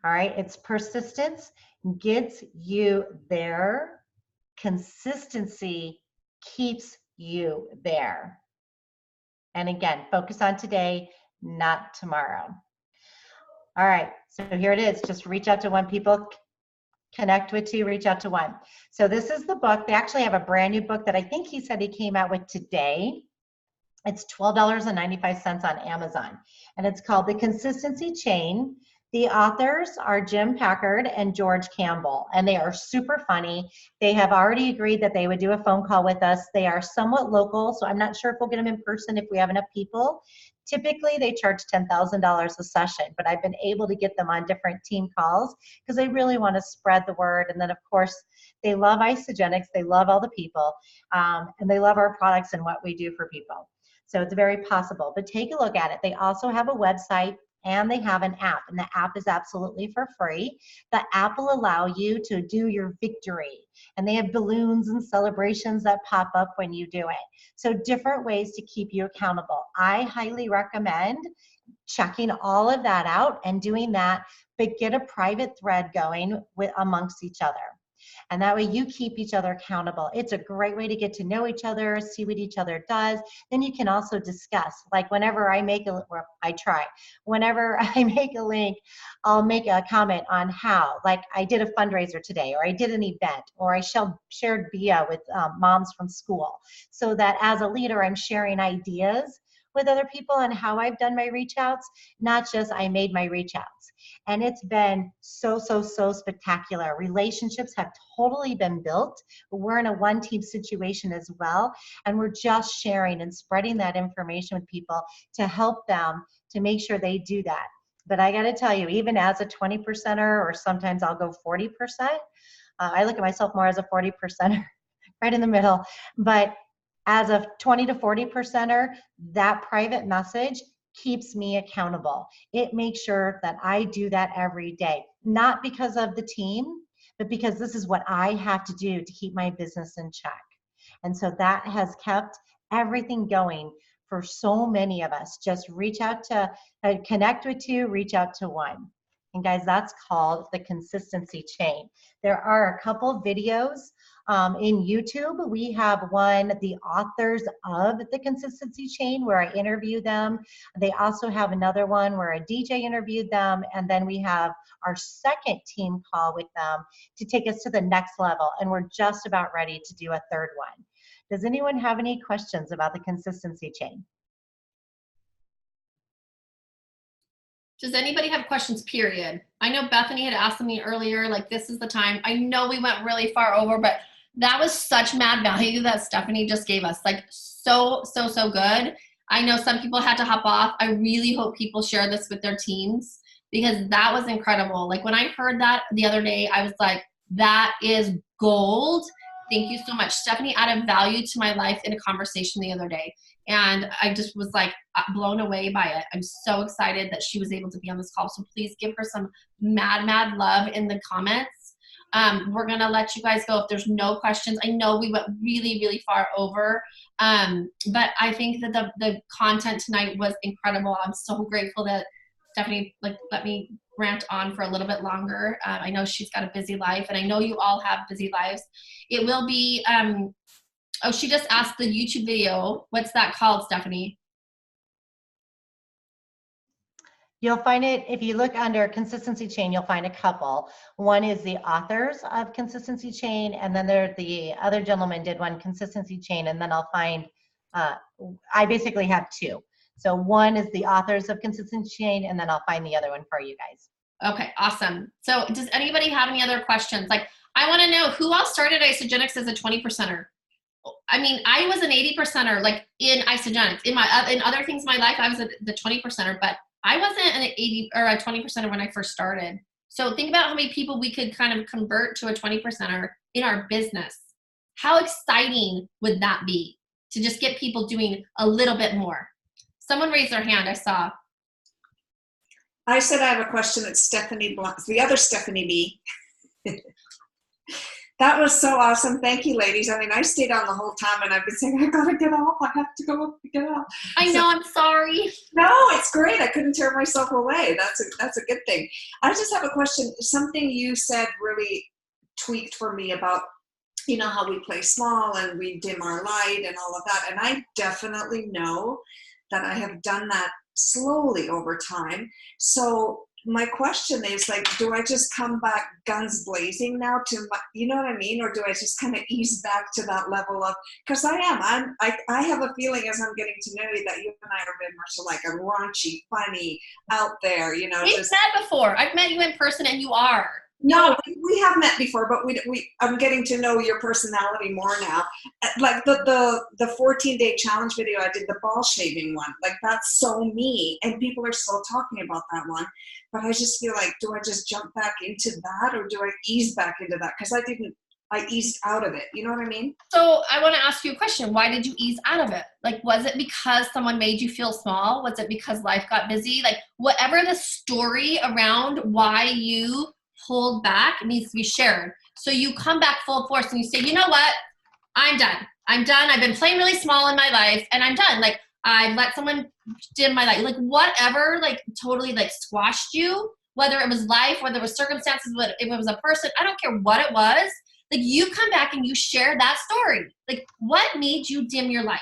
All right, it's persistence gets you there. Consistency keeps you there. And again, focus on today, not tomorrow. All right, so here it is. Just reach out to 1 people, connect with 2, reach out to 1. So this is the book. They actually have a brand new book that I think he said he came out with today. It's $12.95 on Amazon, and it's called The Consistency Chain. The authors are Jim Packard and George Campbell, and they are super funny. They have already agreed that they would do a phone call with us. They are somewhat local, so I'm not sure if we'll get them in person if we have enough people. Typically, they charge $10,000 a session, but I've been able to get them on different team calls because they really want to spread the word. And then, of course, they love Isogenics. They love all the people, and they love our products and what we do for people. So it's very possible, but take a look at it. They also have a website, and they have an app, and the app is absolutely for free. The app will allow you to do your victory, and they have balloons and celebrations that pop up when you do it. So different ways to keep you accountable. I highly recommend checking all of that out and doing that, but get a private thread going amongst each other. And that way you keep each other accountable. It's a great way to get to know each other, see what each other does. Then you can also discuss, like whenever I make whenever I make a link, I'll make a comment on how, like I did a fundraiser today, or I did an event, or I shared BIA with moms from school, so that as a leader, I'm sharing ideas with other people on how I've done my reach outs, not just I made my reach outs. And it's been so spectacular. Relationships have totally been built. We're in a 1-team situation as well. And we're just sharing and spreading that information with people to help them to make sure they do that. But I got to tell you, even as a 20%er, or sometimes I'll go 40%, I look at myself more as a 40%er, right in the middle. But as a 20 to 40%er, that private message keeps me accountable. It makes sure that I do that every day, not because of the team, but because this is what I have to do to keep my business in check. And so that has kept everything going for so many of us. Just reach out to, connect with 2, reach out to 1. And guys, that's called the consistency chain. There are a couple videos in YouTube. We have one, the authors of the consistency chain, where I interview them. They also have another one where a DJ interviewed them. And then we have our second team call with them to take us to the next level. And we're just about ready to do a third one. Does anyone have any questions about the consistency chain? Does anybody have questions, period? I know Bethany had asked me earlier, like, this is the time. I know we went really far over, but that was such mad value that Stephanie just gave us. Like, so good. I know some people had to hop off. I really hope people share this with their teams, because that was incredible. Like, when I heard that the other day, I was like, that is gold. Thank you so much. Stephanie added value to my life in a conversation the other day. And I just was like blown away by it. I'm so excited that she was able to be on this call. So please give her some mad love in the comments. We're going to let you guys go if there's no questions. I know we went really far over, but I think that the content tonight was incredible. I'm so grateful that Stephanie let me rant on for a little bit longer. I know she's got a busy life, and I know you all have busy lives. It will be, oh, she just asked the YouTube video. What's that called, Stephanie? You'll find it, if you look under consistency chain, you'll find a couple. One is the authors of consistency chain, and then the other gentleman did one consistency chain, and then I'll find, I basically have two. So one is the authors of consistency chain, and then I'll find the other one for you guys. Okay, awesome. So does anybody have any other questions? Like, I want to know who else started Isagenix as a 20%er? I mean, I was an 80%er, like in Isagenix. In other things in my life, I was the 20%er, but I wasn't an 80 or a 20%er when I first started. So think about how many people we could kind of convert to a 20%er in our business. How exciting would that be to just get people doing a little bit more? Someone raised their hand, I saw. I said I have a question that Stephanie, the other Stephanie B. That was so awesome. Thank you, ladies. I mean, I stayed on the whole time, and I've been saying, I gotta get off. I have to go get off. I know, I'm sorry. No, it's great. I couldn't tear myself away. That's a good thing. I just have a question. Something you said really tweaked for me about, you know, how we play small and we dim our light and all of that. And I definitely know that I have done that slowly over time. So my question is, like, do I just come back guns blazing now to my, you know what I mean? Or do I just kind of ease back to that level of, because I have a feeling as I'm getting to know you that you and I are very much like a raunchy, funny, out there, you know. We've met before. I've met you in person, and you are. No, we have met before, but I'm getting to know your personality more now. Like the 14-day challenge video I did, the ball shaving one, like that's so me, and people are still talking about that one. But I just feel like, do I just jump back into that, or do I ease back into that? Because I eased out of it. You know what I mean? So I want to ask you a question. Why did you ease out of it? Like, was it because someone made you feel small? Was it because life got busy? Like, whatever the story around why you pulled back needs to be shared. So you come back full force and you say, you know what? I'm done. I've been playing really small in my life, and I'm done. Like, I let someone dim my light. Like, whatever, like, totally, like, squashed you, whether it was life, whether it was circumstances, whether if it was a person, I don't care what it was. Like, you come back and you share that story. Like, what made you dim your light,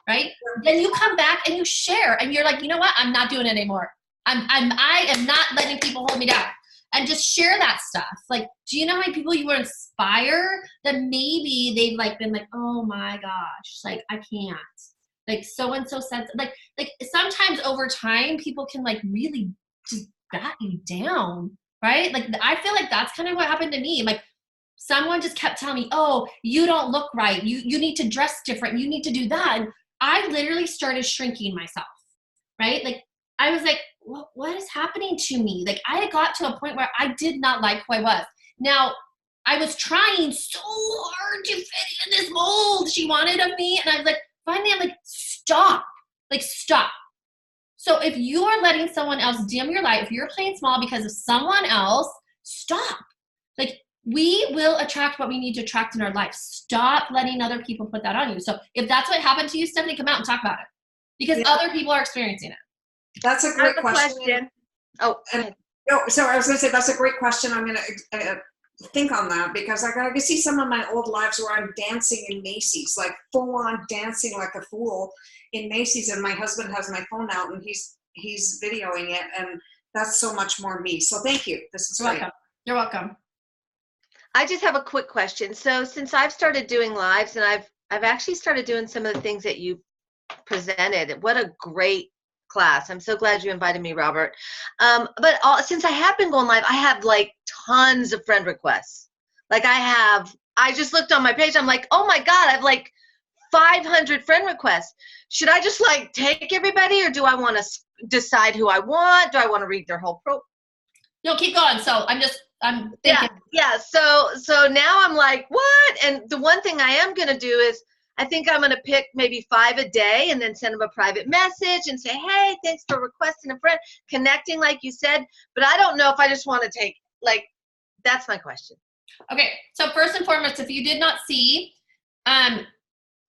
right? Then you come back and you share, and you're like, you know what? I'm not doing it anymore. I am not letting people hold me down. And just share that stuff. Like, do you know how many people you would inspire that maybe they've like been like, oh my gosh, like I can't. Like so-and-so said, like sometimes over time people can like really just back you down, right? Like I feel like that's kind of what happened to me. Like someone just kept telling me, oh, you don't look right. You need to dress different. You need to do that. And I literally started shrinking myself, right? Like I was like, what is happening to me? Like I had got to a point where I did not like who I was. Now, I was trying so hard to fit in this mold she wanted of me. And I was like, finally, I'm like, stop. Like, stop. So if you are letting someone else dim your light, if you're playing small because of someone else, stop. Like, we will attract what we need to attract in our life. Stop letting other people put that on you. So if that's what happened to you, Stephanie, come out and talk about it. Because other people are experiencing it. That's a great question. Oh, And No, so I was going to say that's a great question. I'm going to think on that because I can see some of my old lives where I'm dancing in Macy's, like full on dancing like a fool in Macy's, and my husband has my phone out and he's videoing it, and that's so much more me. So thank you. This is great. You're welcome. I just have a quick question. So since I've started doing lives and I've actually started doing some of the things that you presented, what a great class. I'm so glad you invited me, Robert. But since I have been going live, I have like tons of friend requests. Like I just looked on my page. I'm like, oh my God, I have like 500 friend requests. Should I just like take everybody, or do I want to decide who I want? Do I want to read their whole pro? No, keep going. So I'm thinking. Yeah. So now I'm like, what? And the one thing I am going to do is I think I'm going to pick maybe 5 a day and then send them a private message and say, hey, thanks for requesting a friend, connecting like you said. But I don't know if I just want to take, like, that's my question. Okay. So first and foremost, if you did not see,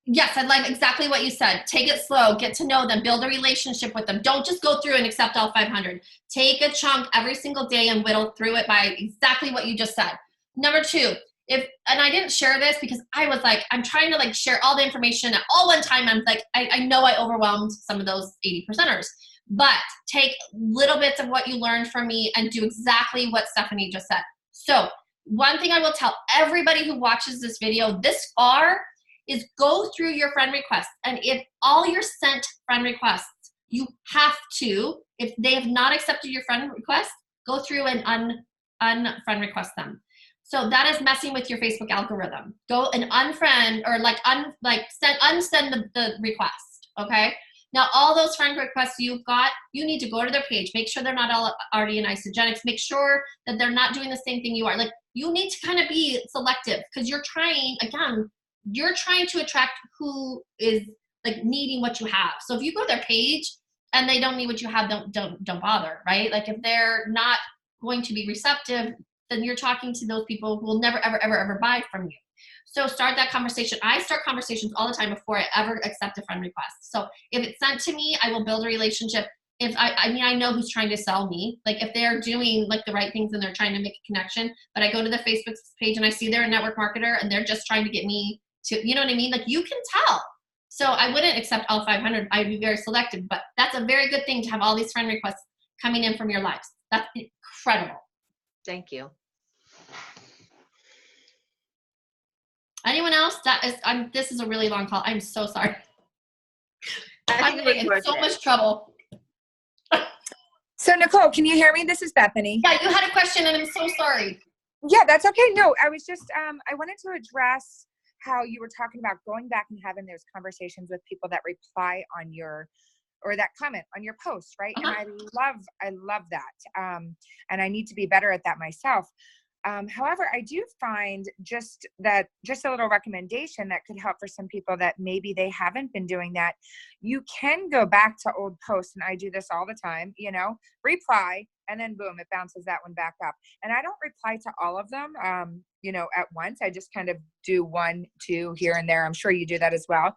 yes, I like exactly what you said. Take it slow, get to know them, build a relationship with them. Don't just go through and accept all 500. Take a chunk every single day and whittle through it by exactly what you just said. Number 2, and I didn't share this because I was like, I'm trying to like share all the information at all one time. I'm like, I know I overwhelmed some of those 80%ers, but take little bits of what you learned from me and do exactly what Stephanie just said. So one thing I will tell everybody who watches this video this far is go through your friend requests. And if all your sent friend requests, you have to, if they have not accepted your friend request, go through and unfriend request them. So that is messing with your Facebook algorithm. Go and unfriend or unsend the request, okay? Now, all those friend requests you've got, you need to go to their page. Make sure they're not all already in Isogenics. Make sure that they're not doing the same thing you are. Like, you need to kind of be selective because you're trying to attract who is like needing what you have. So if you go to their page and they don't need what you have, don't bother, right? Like if they're not going to be receptive, then you're talking to those people who will never, ever, ever, ever buy from you. So start that conversation. I start conversations all the time before I ever accept a friend request. So if it's sent to me, I will build a relationship. If I know who's trying to sell me. Like if they're doing like the right things and they're trying to make a connection, but I go to the Facebook page and I see they're a network marketer and they're just trying to get me to, you know what I mean? Like you can tell. So I wouldn't accept all 500. I'd be very selective, but that's a very good thing to have all these friend requests coming in from your lives. That's incredible. Thank you. Anyone else? This is a really long call. I'm so sorry. I'm in so much trouble. So Nicole, can you hear me? This is Bethany. Yeah, you had a question and I'm so sorry. Yeah, that's okay. No, I was just, I wanted to address how you were talking about going back and having those conversations with people that reply on or that comment on your post, right? Uh-huh. And I love that. And I need to be better at that myself. However, I do find just a little recommendation that could help for some people that maybe they haven't been doing that. You can go back to old posts, and I do this all the time, reply, and then boom, it bounces that one back up. And I don't reply to all of them, at once. I just kind of do 1, 2 here and there. I'm sure you do that as well.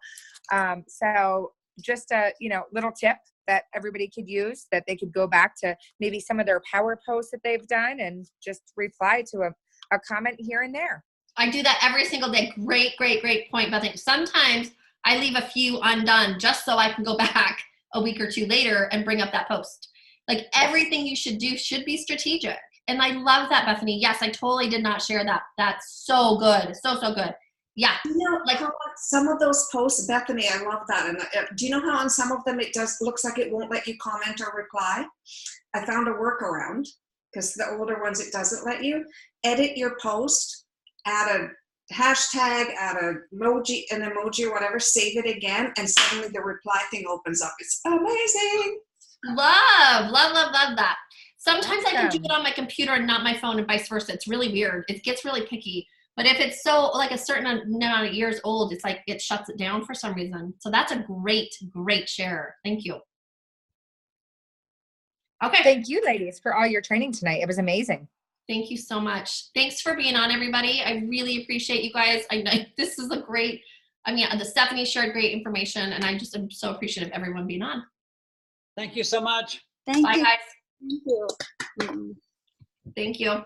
So just a, little tip that everybody could use, that they could go back to maybe some of their power posts that they've done and just reply to a comment here and there. I do that every single day. Great point, Bethany. Sometimes I leave a few undone just so I can go back a week or 2 later and bring up that post. Like everything you should do should be strategic. And I love that, Bethany. Yes, I totally did not share that. That's so good. So good. Yeah. Like some of those posts, Bethany, I love that. And do you know how on some of them looks like it won't let you comment or reply? I found a workaround because the older ones, it doesn't let you. Edit your post, add a hashtag, add an emoji or whatever, save it again, and suddenly the reply thing opens up. It's amazing. Love that. Sometimes I can do it on my computer and not my phone and vice versa. It's really weird. It gets really picky. But if it's so like a certain amount of years old, it's like it shuts it down for some reason. So that's a great share. Thank you. Okay. Thank you, ladies, for all your training tonight. It was amazing. Thank you so much. Thanks for being on, everybody. I really appreciate you guys. This is the Stephanie shared great information, and I just am so appreciative of everyone being on. Thank you so much. Bye, guys. Thank you. Thank you.